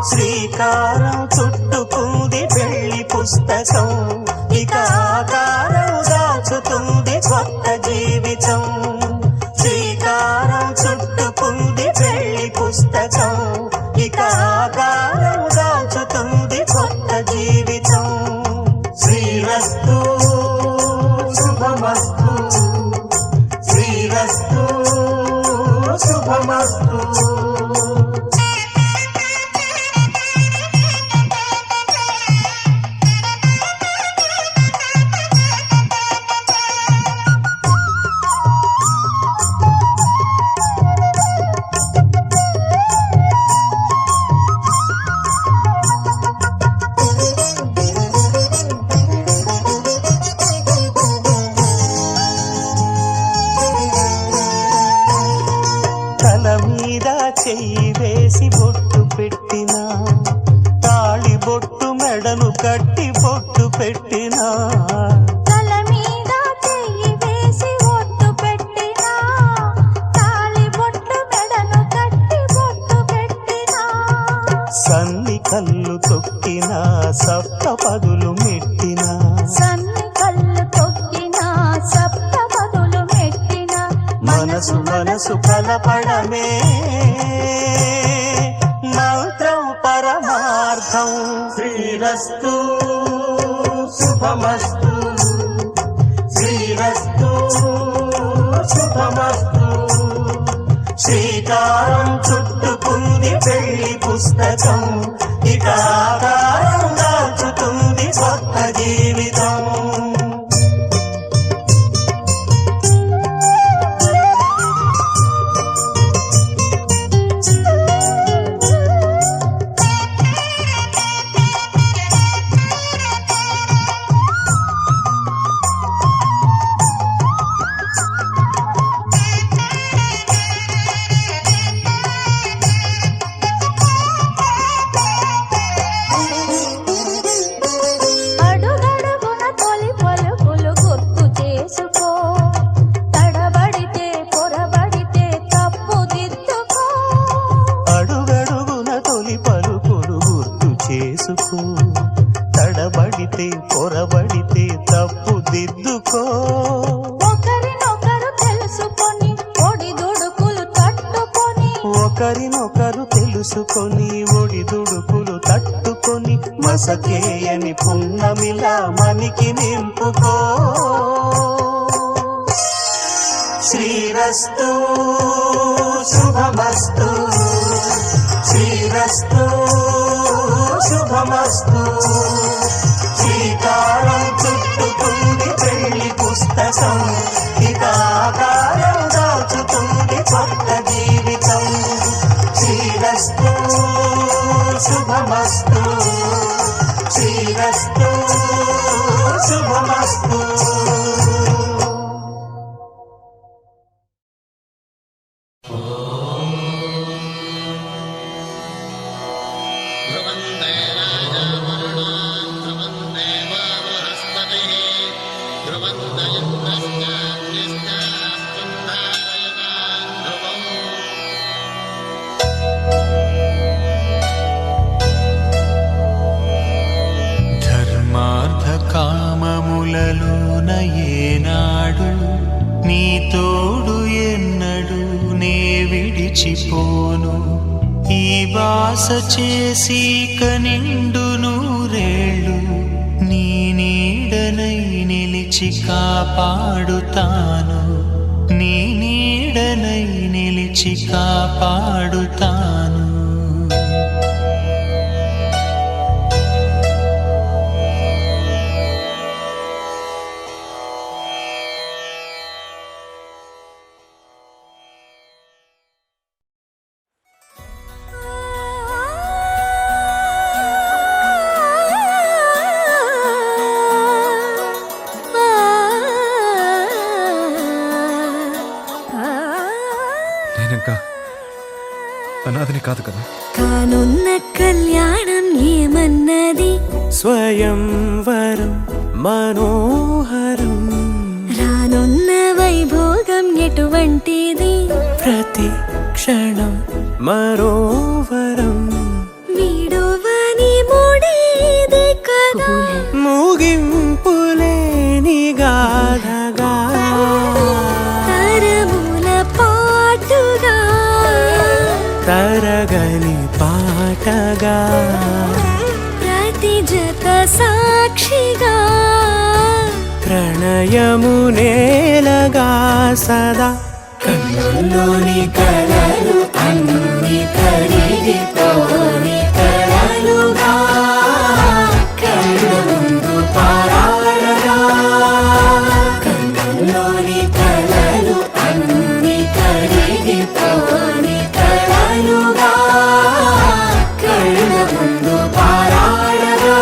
శ్రీకారం చుట్టుకుంది పెళ్లి పుస్తకం ఇక ఆకారం దాచుతుంది కొత్త జీవితం. శ్రీకారం చుట్టుకుంది పెళ్లి పుస్తకం ఇక ఆకారం దాచుతుంది కొత్త జీవితం. శ్రీరస్తు శుభమస్తు శ్రీరస్తు శుభమస్తు. చెయ్యి వేసి బొట్టు పెట్టినా తాళి బొట్టు మెడను కట్టి బొట్టు పెట్టినా తల మీద చెయ్యి వేసి బొట్టు పెట్టినా తాళి బొట్టు మెడను కట్టి బొట్టు పెట్టినా సన్ని కళ్ళు తొక్కినా సప్త పదులు మెట్టినా సన్ని కళ్ళు తొక్కినా సప్త పదులు మెట్టినా మనసు మనసు కలపడమే మంత్రం పరమార్థం. శ్రీరస్తు శుభమస్తు శ్రీరస్తు శుభమస్తు. శ్రీకారం చుట్టుకుంది పెళ్లి పుస్తకం ఇక ఆకారం దాచుతుంది కొత్త జీవితం. ఒకరినొకరు తెలుసుకొని ఒడిదుడుకులు తట్టుకొని మసకేయని పున్నమిలా మనికి నింపుకో. శ్రీరస్తు శుభమస్తు, శ్రీరస్తు శుభమస్తు. శ్రీకారం చుట్టుకుంది పెళ్లి పుస్తకం, ఇక ఆకారం దాచుతుంది కొత్త జీవితం. శ్రీరస్తు శుభమస్తు, శ్రీరస్తు శుభమస్తు. కామములలోన ఏనాడు నీ తోడు ఎన్నడు నే విడిచిపోను. ఈ బాస చేసి కనిండు నూరేళ్ళు నీ నీడనై నిలిచి కాపాడుతాను, నీ నీడనై నిలిచి కాపాడుతాను. నేనింకా అనాథని కాదు కదా. కానున్న కళ్యాణం ఏమన్నది, స్వయంవరం మనోహరం, రానున్న వైభోగం ఎటువంటిది, ప్రతి క్షణం మరోవరం. వీడువని ముడేది కదా, ముగింపులేని గాథగా, తరముల పాటుగా, తరగని పాటగా, ప్రతి జత సాక్షిగా, ప్రణయము నేలగా సదా. కన్నుల్లోని కలలు అన్ని కరిగిపోని కలలుగా, కళ్ళ ముందు పారాడగా. కన్నుల్లోని కలలు అన్ని కరిగిపోని కలలుగా, కళ్ళ ముందు పారాడగా.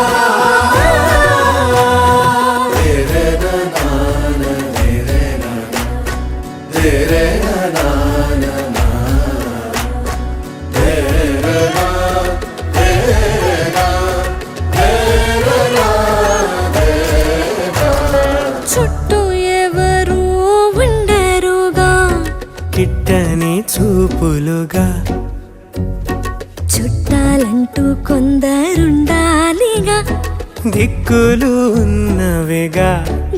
చుట్టూ ఎవరు ఉండరుగా, కిట్టని చూపులుగా, చుట్టాలంటూ కొందరుండాలిగా, దిక్కులు ఉన్నవిగా,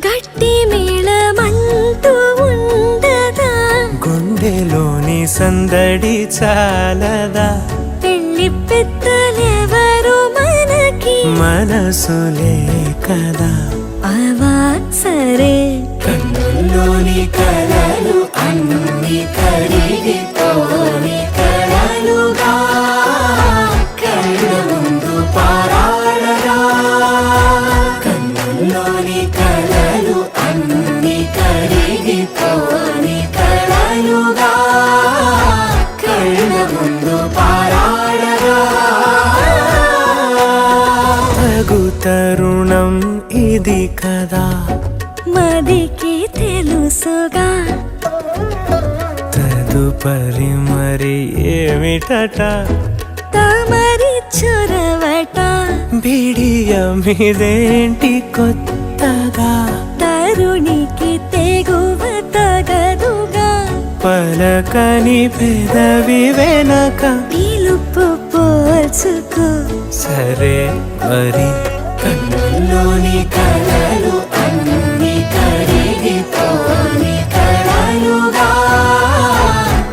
గట్టి మేళమంటూ ఉండదా, గుండెలోని సందడి చాలదా, పెళ్లి పెద్దలెవరు మనకి, మనసులే కదా. అవా సరే, కన్నుల్లోని కలలు అన్ని కరిగిపోని కలలుగా, కళ్ళ ముందు పారాడగా. కన్నుల్లోని కలలు అన్ని కరిగిపోని కలలుగా, కళ్ళ ముందు పారాడగా. తగు తరుణం ఇది కదా, మదికి తెలుసుగా, తదుపరి మరి ఏమిటట, తమరి చొరవట, బిడియమిదేంటి కొత్తగా, తరుణికి తెగువ తగదుగా, పలకని పెదవి వెనక, పిలుపు పోల్చుకో. సరే మరి. కన్నుల్లోని కలలు అన్ని కరిగిపోని కలలుగా,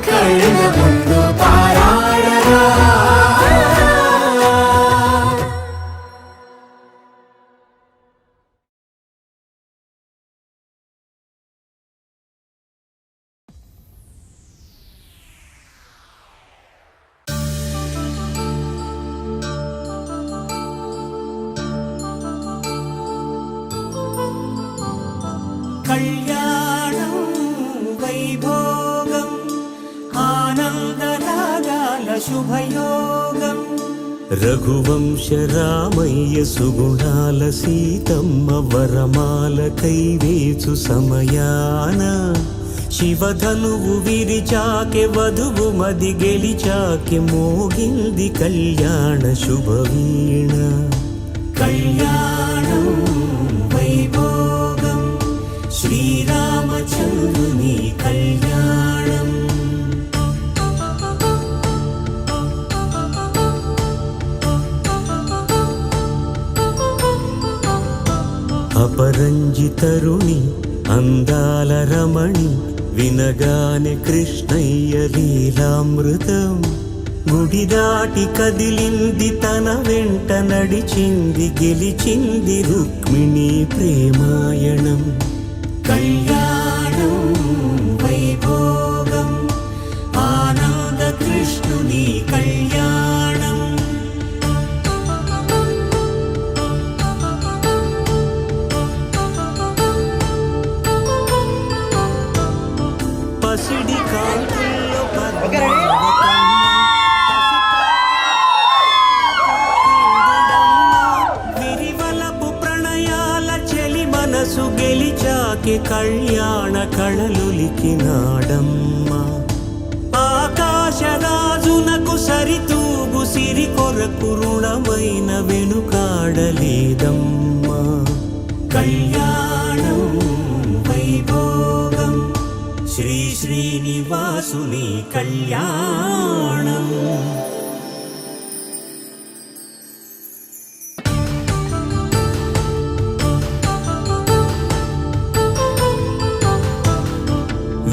కళ్ళ ముందు పారాడగా. శుభయోగం రఘువంశ రామయ్య సుగుణాల సీతమ్మ వరమాల కైవేచు సమయాన శివధనువు విరిచాకె వధువు మది గెలిచాకె మోగింది కళ్యాణ శుభవీణ కళ్యాణం వైభోగం శ్రీరామచంద్రుని కళ్యాణం అపరంజి తరుణి అందాల రమణి వినగానే కృష్ణయ్య లీలామృతం గుడి దాటి కదిలింది తన వెంట నడిచింది గెలిచింది రుక్మిణి ప్రేమాయణం కళ్యాణం వైభోగం ఆనంద కృష్ణుని కళ్యాణం పసిడి కాంతుల్లో విరివలపు ప్రణయాల చెలి మనసు గెలిచాకి కళ్యాణ కళలులికినాడమ్మ ఆకాశరాజునకు సరితూగు సిరి కొరకు రుణమైన వెనుకాడలేదమ్మా కళ్యాణం వైభోగం శ్రీ శ్రీనివాసుని కళ్యాణం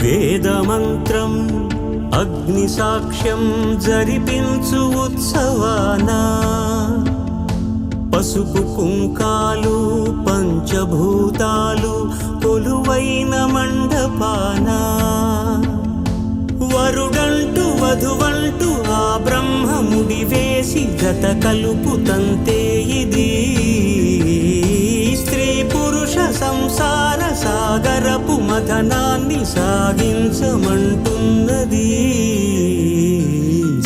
వేదమంత్రం అగ్ని సాక్ష్యం జరిపించు ఉత్సవానా పసుపు కుంకాలు పంచభూతాలు కొలువైన మండపానా వరుడంటూ వధువంటూ ఆ బ్రహ్మముడి వేసి జత కలుపు తంతే ఇది స్త్రీ పురుష సంసార సాగరపు మథనాన్ని సాగించమంటున్నది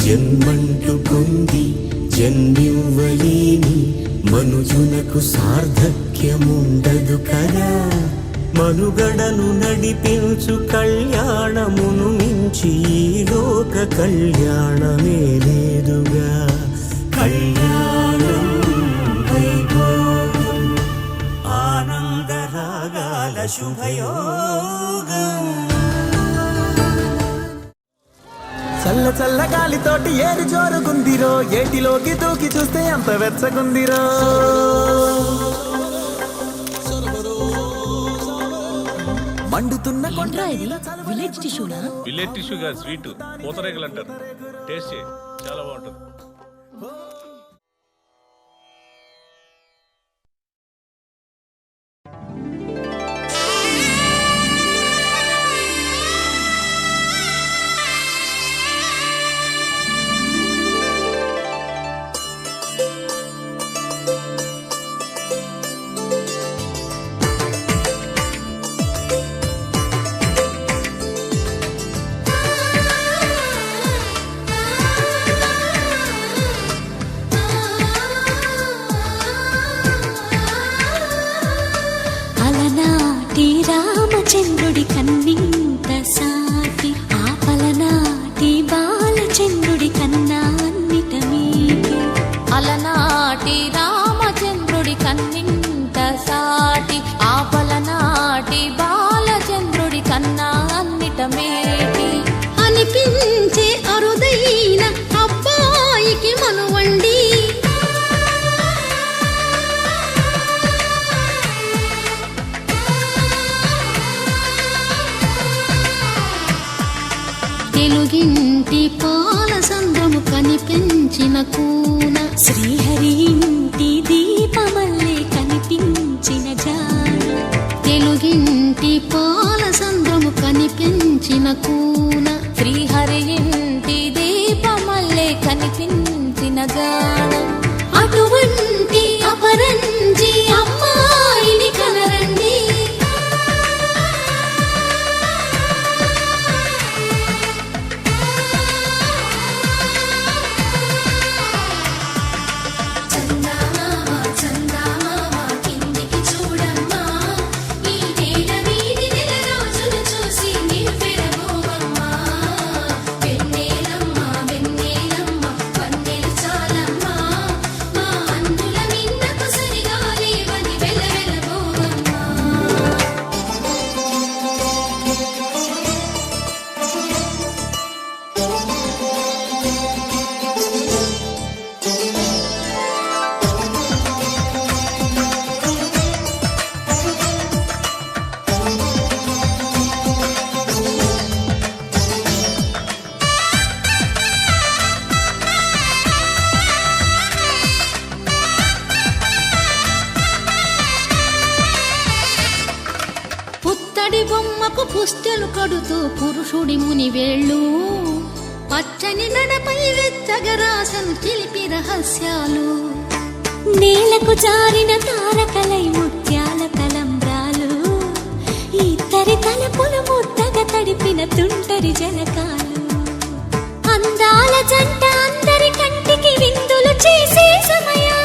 జన్మంటూ పొంది జన్మివ్వలేని మనుజునకు సార్థక్యముండదు కదా మనుగడను నడిపించు కళ్యాణమును మించి ఈ లోక కళ్యాణమే లేదుగా కళ్యాణం వైభోగం ఆనందరాగాల శుభయోగం చల్ల చల్ల గాలితోటి ఏరి జోరుగుందిరో ఏటిలోకి దూకి చూస్తే అంత వెచ్చగుందిరో మండుతున్న విలేజ్ టిష్యూనా విలేజ్ టిష్యూగా స్వీట్ పూతరేగలు అంటారు టేస్ట్ చేయి చాలా బాగుంటుంది రామచంద్రుడి కన్నింత సాటి ఆపలనాటి బాలచంద్రుడి కన్నా అన్నిట మీటి అలనాటి రామచంద్రుడి కన్నింత సాటి ఆపలనాటి బాలచంద్రుడి కన్నా అన్నిట మేటి అనిపించే అరుదైన అబ్బాయికి మనువండి తెలుగింటి పాల సంద్రము కనిపించిన కూన శ్రీహరి ఇంటి దీపమల్లే కనిపించిన జాన తెలుగింటి పాల సంద్రము కనిపించిన కూన శ్రీహరి ఇంటి దీపమల్లే కనిపించిన గానం అటువంటి అపరంజి అమ్మాయిని కనరండి బొమ్మకు పుస్తెలు కడుతూ పురుషుడి ముని వేళ్ళు పచ్చని నడపై వెచ్చగరాసను చిలిపి రహస్యాలు నేలకు జారిన తారకలై ముత్యాల తలంబ్రాలు ఇద్దరి తలపులు ముద్దగా తడిపిన తుంటరి జలకాలు అందాల జంట అందరి కంటికి విందులు చేసే సమయాన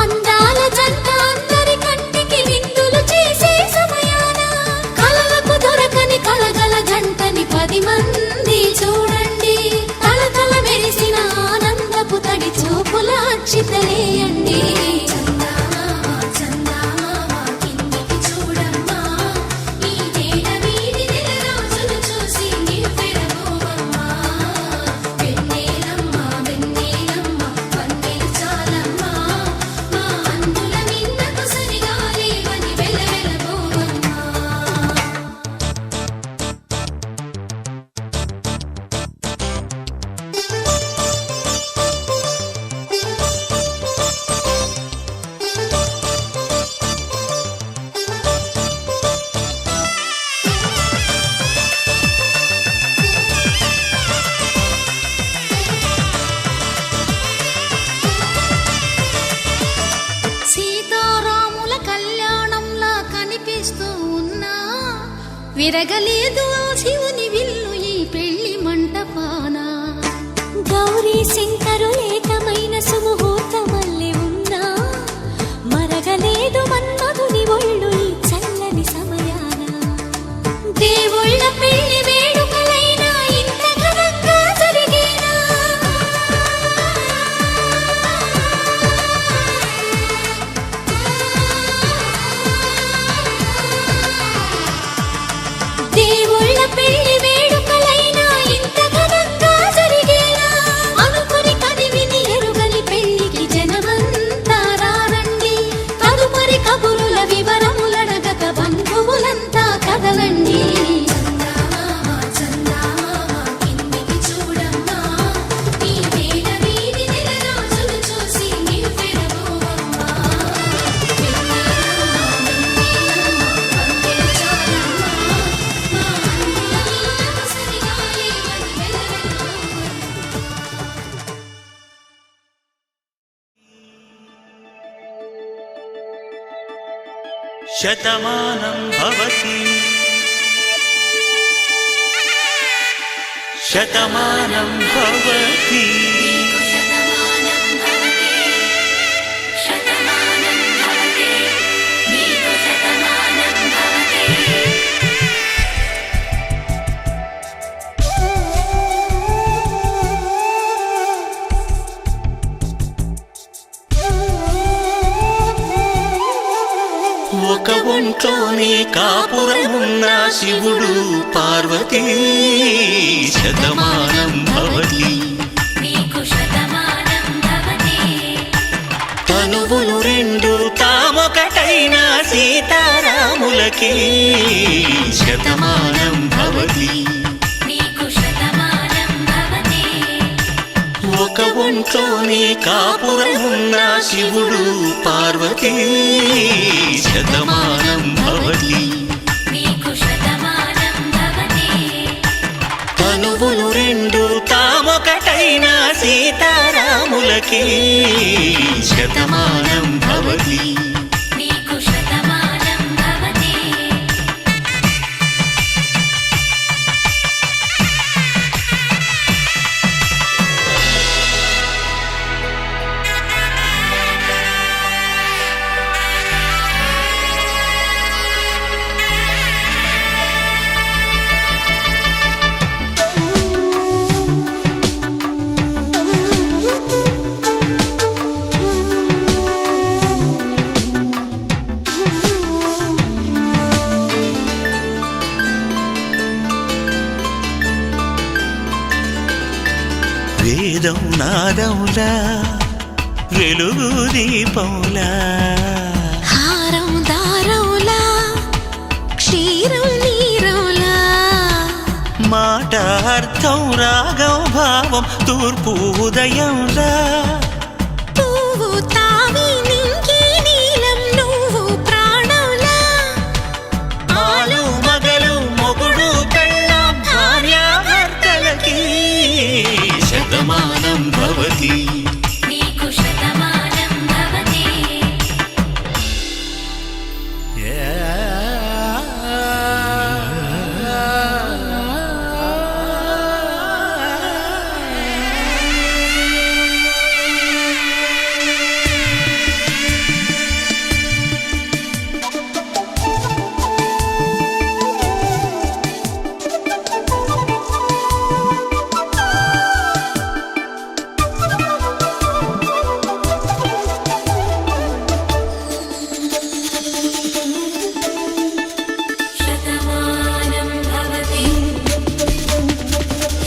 అందాల జంట అందరి కంటికి విందులు చేసే సమయాన కలలకు దొరకని కలగల జంటని 10 మంది చూడండి తలతల మెరిసిన ఆనందపు తడి చూపుల అక్షితలేయండి సీతారాముల కళ్యాణంలా కనిపిస్తూ ఉన్నా విరగలేదు ఆ శివుని విల్లు ఈ పెళ్లి మంటపాన గౌరీ శంకరులేకమైన సుముహూర్తమల్లె ఉన్నా మరగలేదు మన్మధుని ఒళ్ళు ఈ చల్లని సమయాన దేవుళ్ళ పెళ్లి వేడుకలైనా ఇంత ఘనంగా జరిగేనా దేవుళ్ళ పెళ్లి వేడుకలైనా ఇంత ఘనంగా జరిగేనా అనుకుని కదివిని ఎరుగని పెళ్లికి జనమంతా రారండి తదుపరి కబురుల వివరములడగక బంధువులంతా కదలండి శతమానం భవతి శతమానం భవతి ఒక ఒంట్లోనే కాపురమున్న శివుడు పార్వతీ శతమానం భవతి తనువులు రెండు తామొకటైన సీతారాములకి శతమానం భవతి ఒక ఒంట్లోనే కాపురమున్న శివుడు పార్వతీ శతమానం భవతి తనువులు రెండు తామొకటైన సీతారాములకి శతమానం భవతి వేదం నాదములా వెలుగు దీపములా హారం దారవులా క్షీరం నీరవులా మాట అర్థం రాగం భావం తూర్పు ఉదయంలా పువ్వు తావి నింగి నీలం నువ్వు ప్రాణంలా ఆలు మగలు మొగుడు పెళ్ళాం భార్యాభర్తలకి శతమానం భవతి నీకు శతమానం భవతి శతమానం భవతి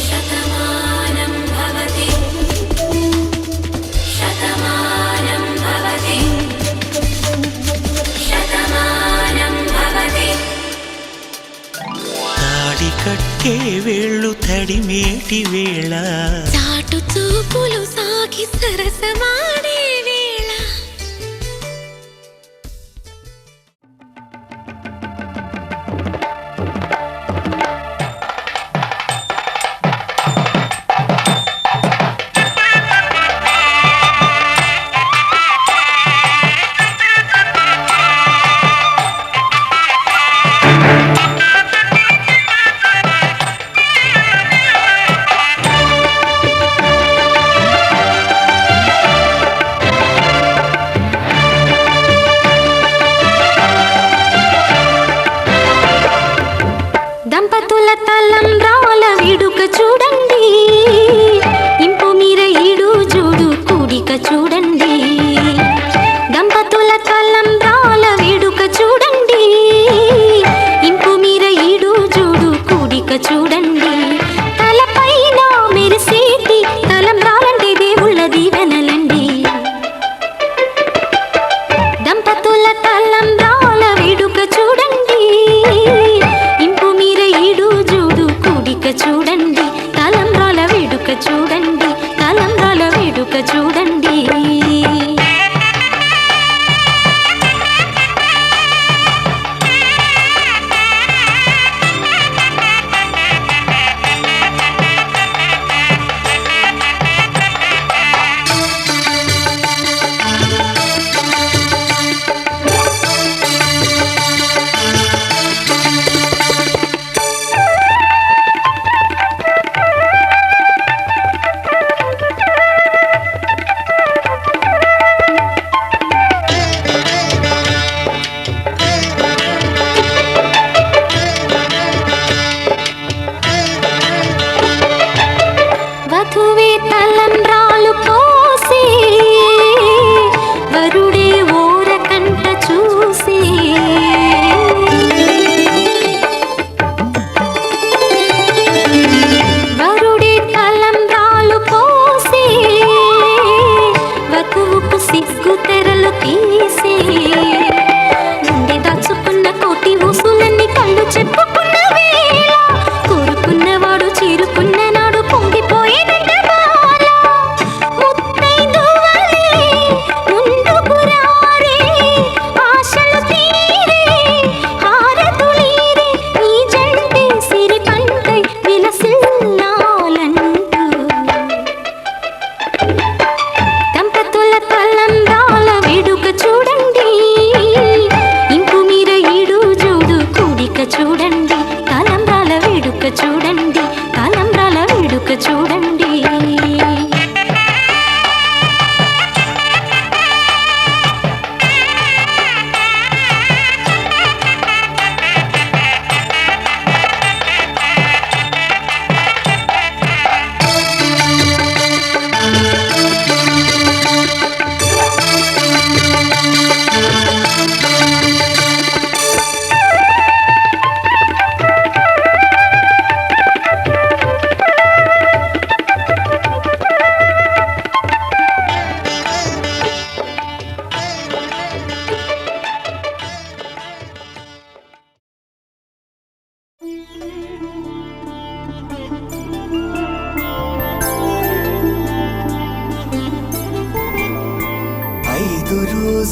శతమానం భవతి శతమానం భవతి శతమానం భవతి తాడి కట్టే వేళ్ళు తడిమేటి వేళ చాటు చూపులు సాగి సరసమాడే వేళ దంపతుల తలంబ్రాల వేడుక చూడండి ఇంపు మీర ఈడు జోడు కూడిక చూడండి దంపతుల తలంబ్రాల వేడుక చూడండి ఇంపు మీర ఈడు జోడు కూడిక చూడండి తలపైన మెరిసేటి తలంబ్రాలంటే దేవుళ్ళ దీవెనలండి దంపతుల తలంబ్రాల వేడుక చూడండి ఇంపు మీర ఈడు జోడు కూడిక చూడండి తలంబ్రాల వేడుక చూడండి తలంబ్రాల వేడుక చూడండి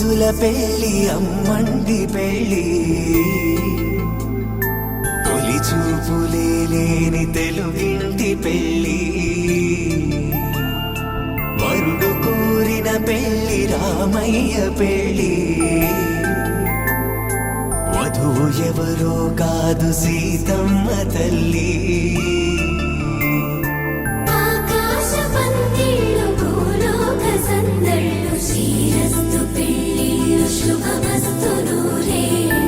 ముద్దుల పెళ్ళి అమ్మండి పెళ్ళి తొలి చూపులే లేని తెలుగింటి పెళ్ళి వరుడు కోరిన పెళ్ళి రామయ్య పెళ్ళి వధువు ఎవరో కాదు సీతమ్మ తల్లి ఆకాశ పందిళ్ళు భూలోక సందళ్ళు శ్రీరస్తు పెళ్ళిళ్ళు శుభమస్తు నూరేళ్ళు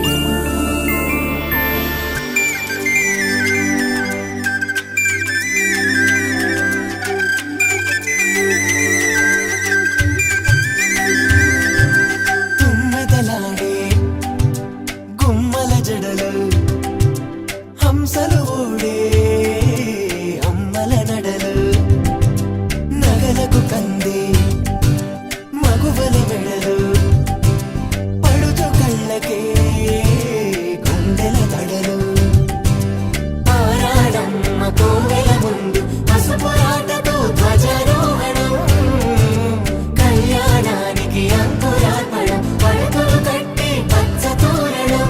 తుమ్మెదలాడే గుమ్మల జడలు హంసలు ఊడే అమ్మల నడలు నగలకు కంది మగువల మెడలు పడుచు కళ్ళకే గుండెల తడలు ఆరాడమ్మ కోవెల ముందు పసుపు రాతతో ధ్వజారోహణం కళ్యాణానికి అంకురార్పణం పడకలు కట్టి పచ్చ తోరణం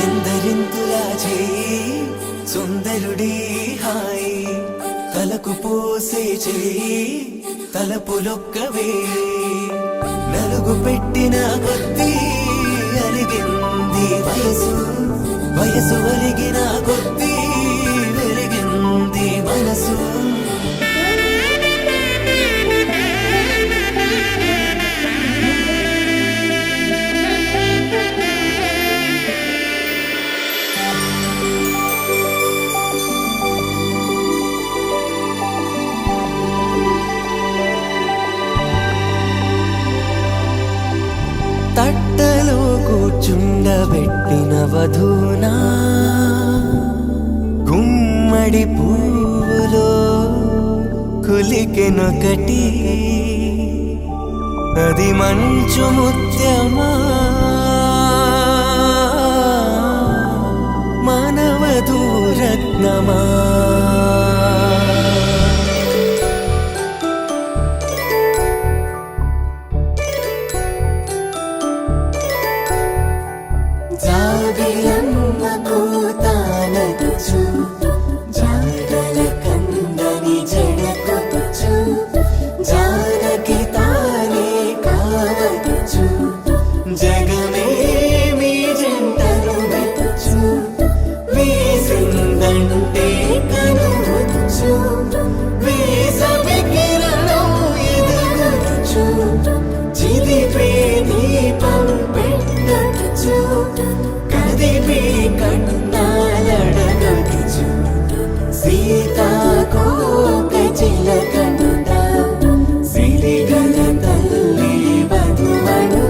ఎందరింతులా చేయి సుందరుడి హాయి తలకు పోసే చేయి తలపులొక్కవే నలుగు పెట్టిన కొద్దీ అలిగింది వయసు వయసు ఒలిగిన కొద్దీ వెలిగింది మనసు తట్టలో కూర్చుండబెట్టిన వధూనా గుమ్మడి పువ్వులో కులికెనొకటి అది మంచు ముత్యమా మానవధూ రత్నమా జాబిలమ్మ కూతానదుచు జాడల కందని జడకొచ్చు జానకి తానే కావదుచు జగమే మీ జంటను వెతుచు వీసిందంటే కనువచ్చు వీసవి కిరణం ఎదుగుచు చిదిపే దీపం పెట్టచ్చు కదిపే కన్నాలడగచ్చు సీతాకోక చిలకనుట సిరిగల తల్లి వధువను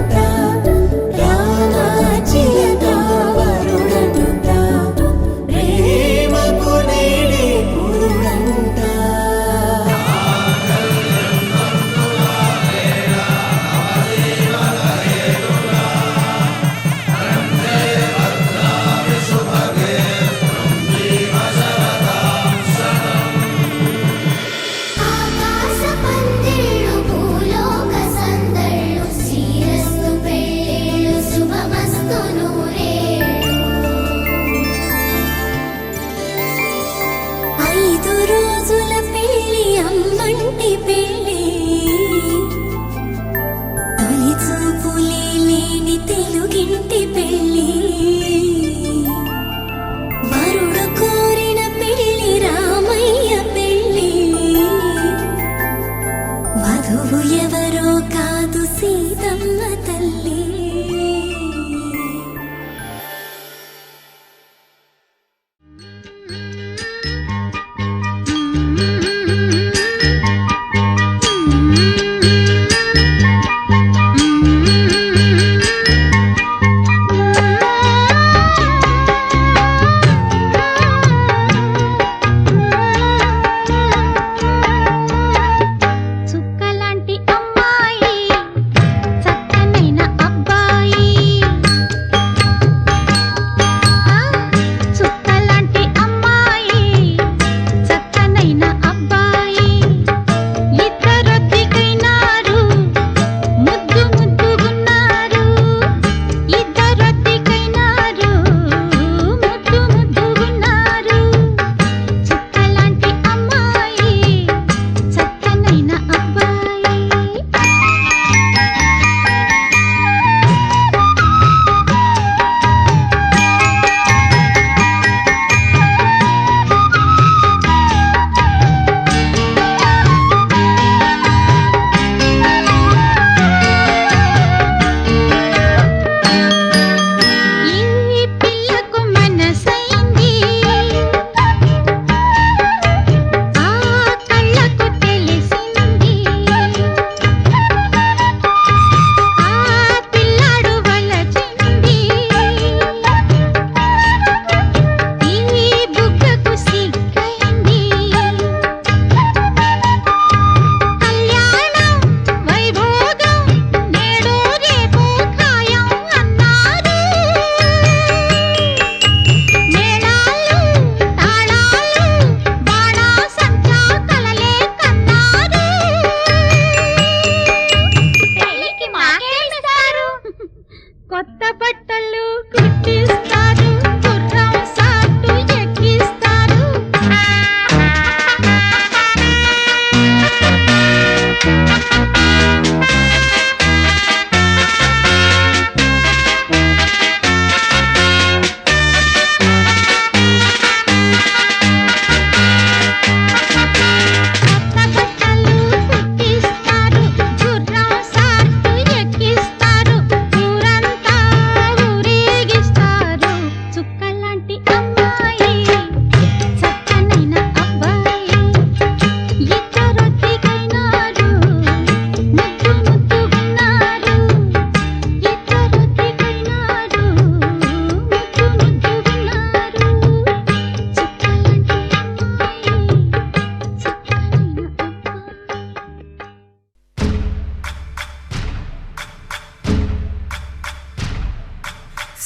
కొత్త బట్టలు కుట్టిస్తారు, గుర్రం సాటు ఎక్కిస్తారు.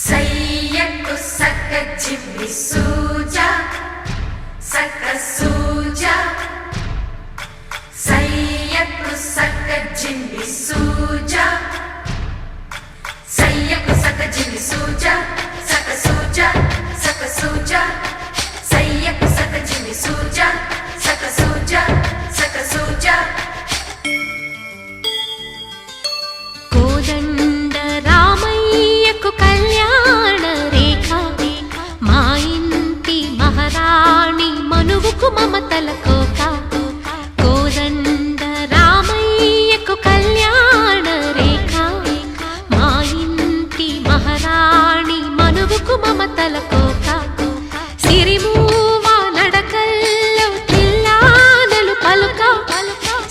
సయ్యకు సక్క జిమ్మి సూజా సక్క సూజా సయ్యకు సక్క జిమ్మి సూజా సయ్యకు సక్క జిమ్మి సూజా సక్క సూజా సక్క సూజా సయ్యకు సక్క జిమ్మి సూజా సక్క సూజా సక్క సూజా. కోదండ రామయ్యకు కళ్యాణ రేఖ, మా ఇంటి మహారాణి మనువుకు మమతల కోక. కోదండ రామయ్యకు కళ్యాణ రేఖ, మా ఇంటి మహారాణి మనువుకు మమతల కోక. సిరిమూవ నడకల్లో తిల్లానలు పలుక,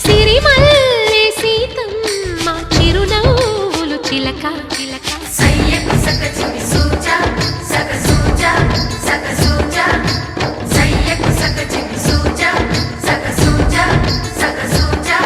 సిరిమల్లె సీతమ్మ చిరునవ్వులు చిలక. సయ్యకు సక్క జిమ్మి సూజా సక్క సూజా సక్క సూజా సయ్యకు సక్క జిమ్మి సూజా సక్క సూజా సక్క సూజా.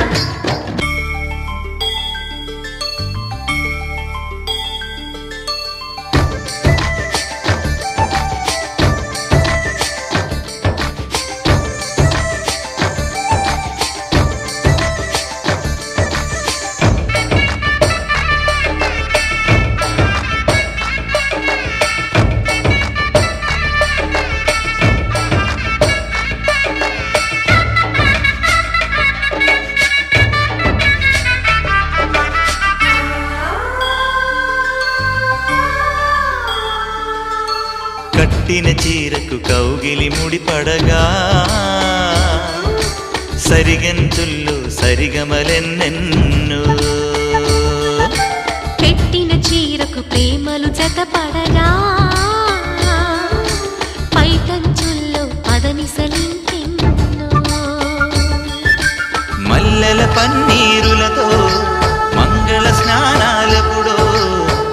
కట్టిన చీరకు కౌగిలి ముడిపడగా, సరిగంతుల్లో సరిగమలెన్నెన్నో. పెట్టిన చీరకు ప్రేమలు జతపడగా, పైకంచుల్లో పదనిసలింకెన్నో. మల్లెల పన్నీరులతో మంగళ స్నానాలెప్పుడో,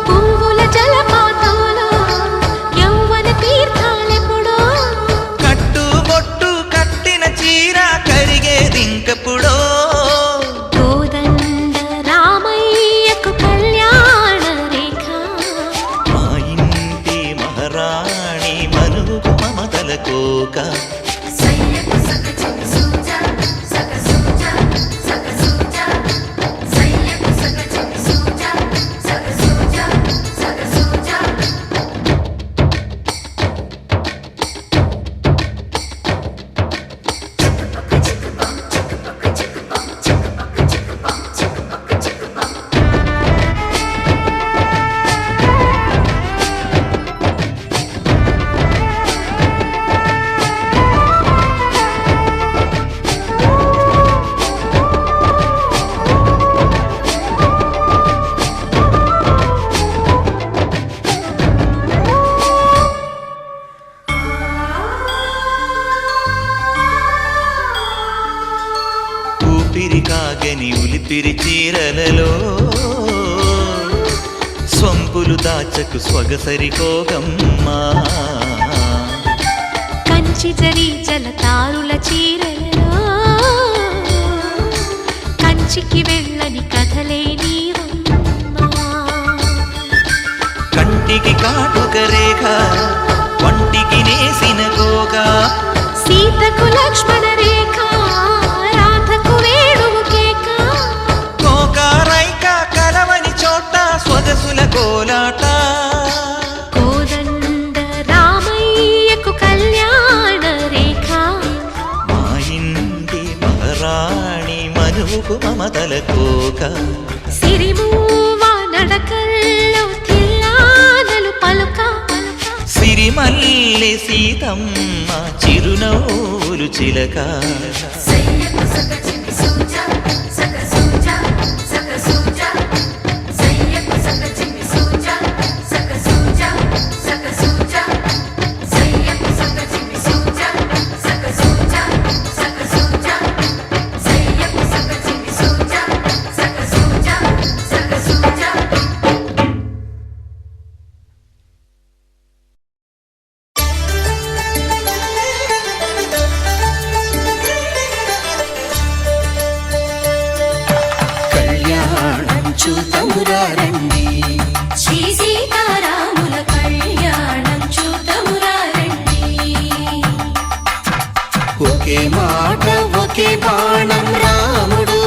పువ్వుల జలపాతంలో యౌవన తీర్థాలెప్పుడో. కట్టుబొట్టు కట్టిన చీర కరిగేదింకప్పుడో. కోదండ రామయ్యకు కళ్యాణ రేఖ, మా ఇంటి మహారాణి మనువుకు మమతల కోక. సయ్యకు సక్క జిమ్మి సూజా సక్క సూజా సక్క సూజా సయ్యకు సక్క జిమ్మి సూజా సక్క సూజా సక్క సూజా. ఊపిరి కాగని ఉలిపిరి చీరలలో, స్వంపులు దాచకు స్వగసరికోగమ్మా. కంచి జరి జలతారుల చీరలలో, కంచికి వెళ్ళని కథలే నీవమ్మా. కంటికి కాటుక రేఖ, వంటికి నేసిన గోగా. సీతకు లక్ష్మణ రేఖ, రాధకు వేణువు కేక. కోకారైక కలవని చోట స్వగసుల కోలాట కోదండ రామయ్యకు కళ్యాణ రేఖ మా ఇంటి మహారాణి మనువుకు మమతల కోక సిరిమూవ నడకల్లో తిల్లానలు పలుక సిరిమల్లె సీతమ్మ చిరునవ్వులు చిలక సయ్యకు సక చిన్ని సూజా సక సూజా సక సూజా సయ్యకు సక చిన్ని సూజా సక సూజా సక సూజా సయ్యకు సక చిన్ని సూజా సక సూజా సక సూజా సయ్యకు సక చిన్ని సూజా సక సూజా సక సూజా కళ్యాణం చూతమురారండి శ్రీ సీతారాముల కళ్యాణం చూతమురారండి ఒకే మాట ఒకే బాణం రాముడు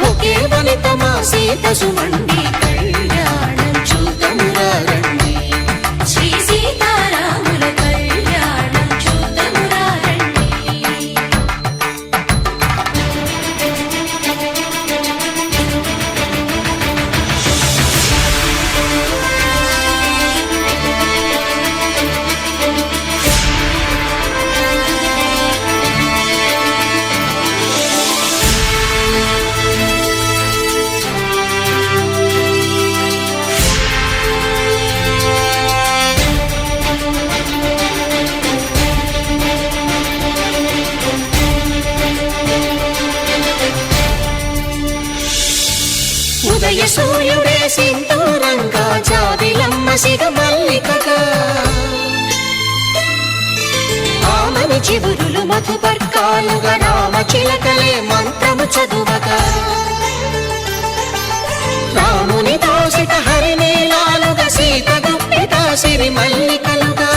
ఒకే వనిత మా సీత సుమండి కళ్యాణం చూతమురారండి శ్రీ సీతారాముల కళ్యాణం చూతమురారండి ఉదయ సూర్యుడే సింధూరంగా జాబిలమ్మ సిగ మల్లికగా ఆమని చివురులు మధుపర్కాలుగా రామ చిలకలే మంత్రము చదువగా రాముని దోసిట హరినీలాలుగా సీత గుప్పిట సిరి మల్లికలుగా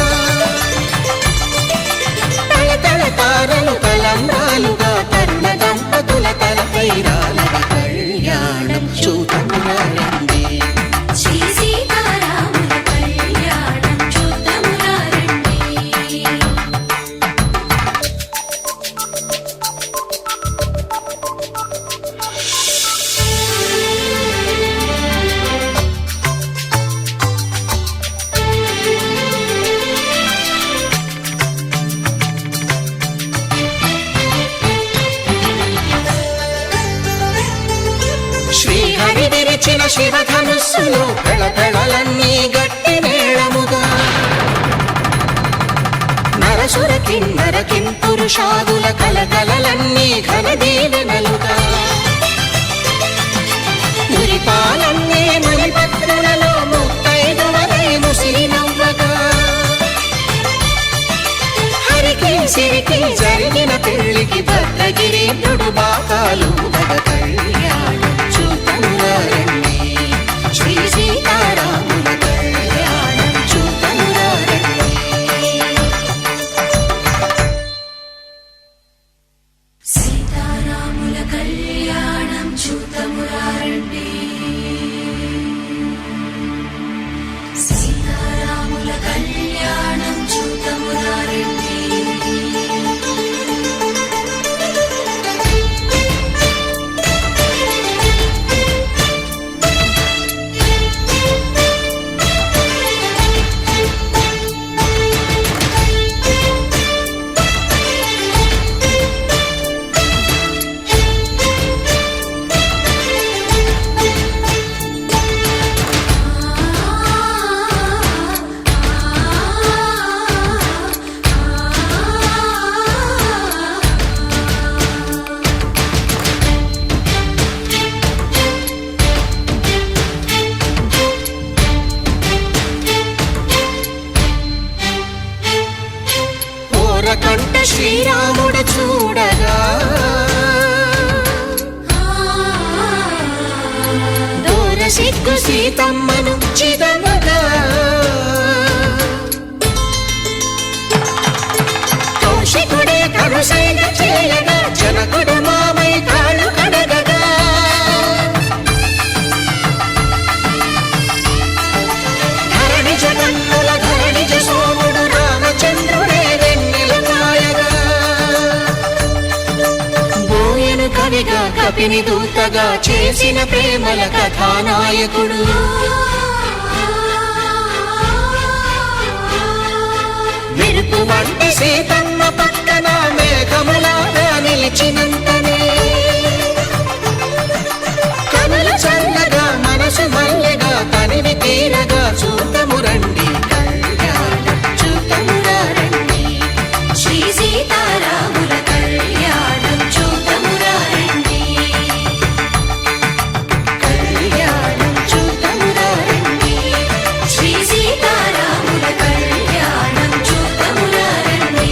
తల తల తారలు తలంబ్రాలుగా తరుణ దంపతుల తలపై రాలగా కళ్యాణం చూతమురారండి శ్రీ సీతారాముల కళ్యాణం చూతమురారండి శ్రీహరి విరిచిన శివధనుస్సులు పెళపెళలన్నీ గట్టి మేళముగా నరసుర కిన్నర కింపురుషాదుల కలకలలన్నీ ఘన దీవెనలుగా మురిపాలన్నీ మణిపత్రులలో ముత్తైదువలై ముసిరి నవ్వగా హరికి సిరికి జరిగిన పెళ్లికి భద్రగిరీంద్రుడు బాకాలు మగ కళ్యాణం చూతమురారండి శ్రీ సీతారాముల కళ్యాణం చూతమురారండి సీతారాముల కళ్యాణం చూతమురారండి సీతారాముల కళ్యాణం చూతమురారండి కంట శ్రీరాముడు చూడగా దూర సిగ్గు సీతమ్మను చిదమగా కౌశికుడే కరుసైన చేయగా జనకుడు మామై కాళ్ళు కడగగా కవిగా కపిని దూతగా చేసిన ప్రేమల కథానాయకుడు. మెరుపు వంటి సీతమ్మ పక్కన మేఘములాగా నిలిచినంతనే కనులు చల్లగా మనసు మల్లెగా తనివి తీరగా చూతము రండి కళ్యాణం చూతమురా రండి శ్రీ సీతారాముల కళ్యాణం చూతమురా రండి కళ్యాణం చూతమురా రండి శ్రీ సీతారాముల కళ్యాణం చూతమురా రండి.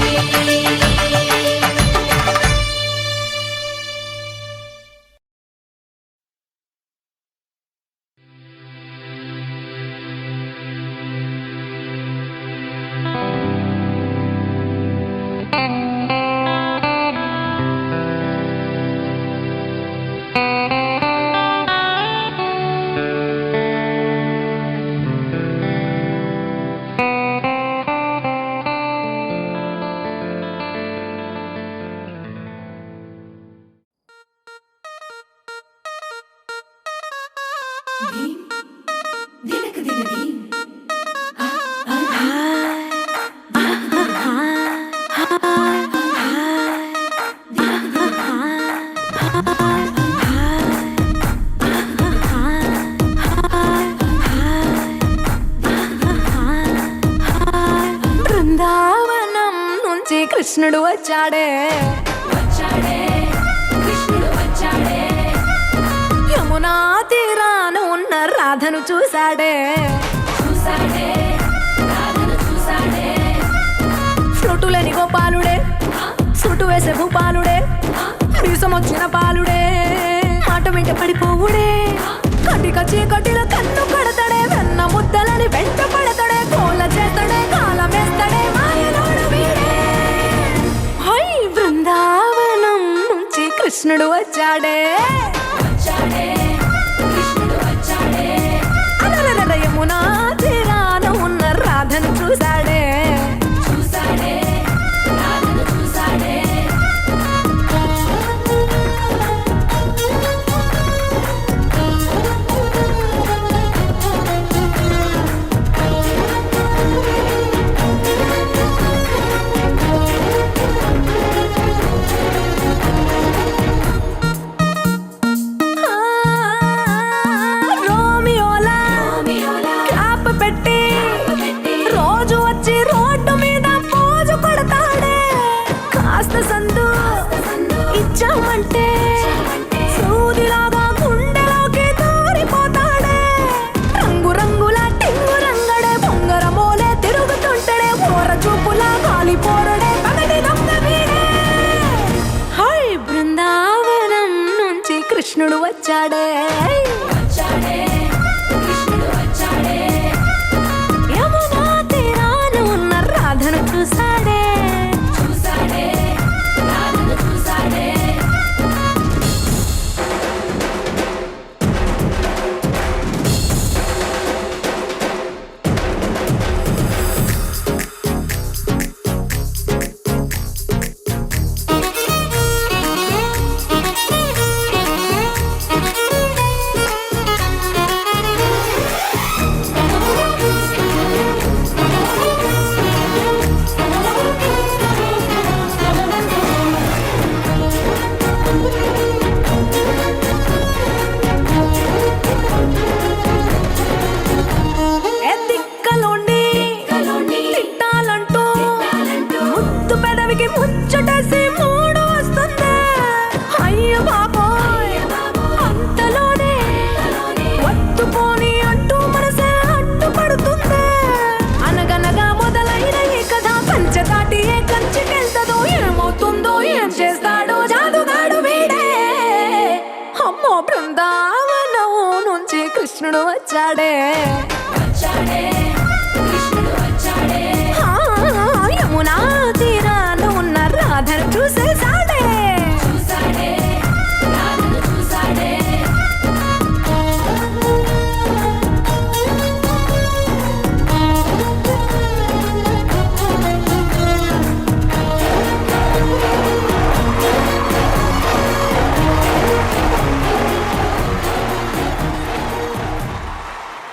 బృందావనం నుంచి కృష్ణుడు వచ్చాడే యమునా తీరాన ఉన్న రాధను చూశాడే ఫ్లూటులేని గోపాలుడే సుటు వేసే భూపాలుడే మీసం వచ్చిన పాలుడే మాట వెంట పడిపోవుడే కటిక చీకటిలో కన్ను కడతాడే వెన్న ముద్దలని వెంట పడతాడే కోల చేస్తాడే కాలమేస్తాడే మాయలోడు వీడే. హై బృందావనం నుంచి కృష్ణుడు వచ్చాడే అలలల యమునా తీరాన ఉన్న రాధను చూశాడే ఇచ్చామంటే సూదిలాగా గుండెలోకి దూరిపోతాడే రంగు రంగుల టింగు రంగడే బొంగరమోలే తిరుగుతుంటాడే పోర చూపులా గాలి పోరడే పగటి దొంగ వీడే. హై బృందావనం నుంచి కృష్ణుడు వచ్చాడే యమునా తీరాన ఉన్న రాధను చూశాడే ముచ్చటేసి మూడు వస్తుంది అయ్య బాబోయ్ అంతలోనే వత్తుపోని అంటూ మనసే అడ్డుపడుతుంది అనగనగా మొదలైన ఈ కథ కంచె దాటి ఏ కంచెకెళ్తదో ఏమవుతుందో ఏం చేస్తాడో జాదుగాడు వీడే. అమ్మో బృందావనం నుంచి కృష్ణుడు వచ్చాడే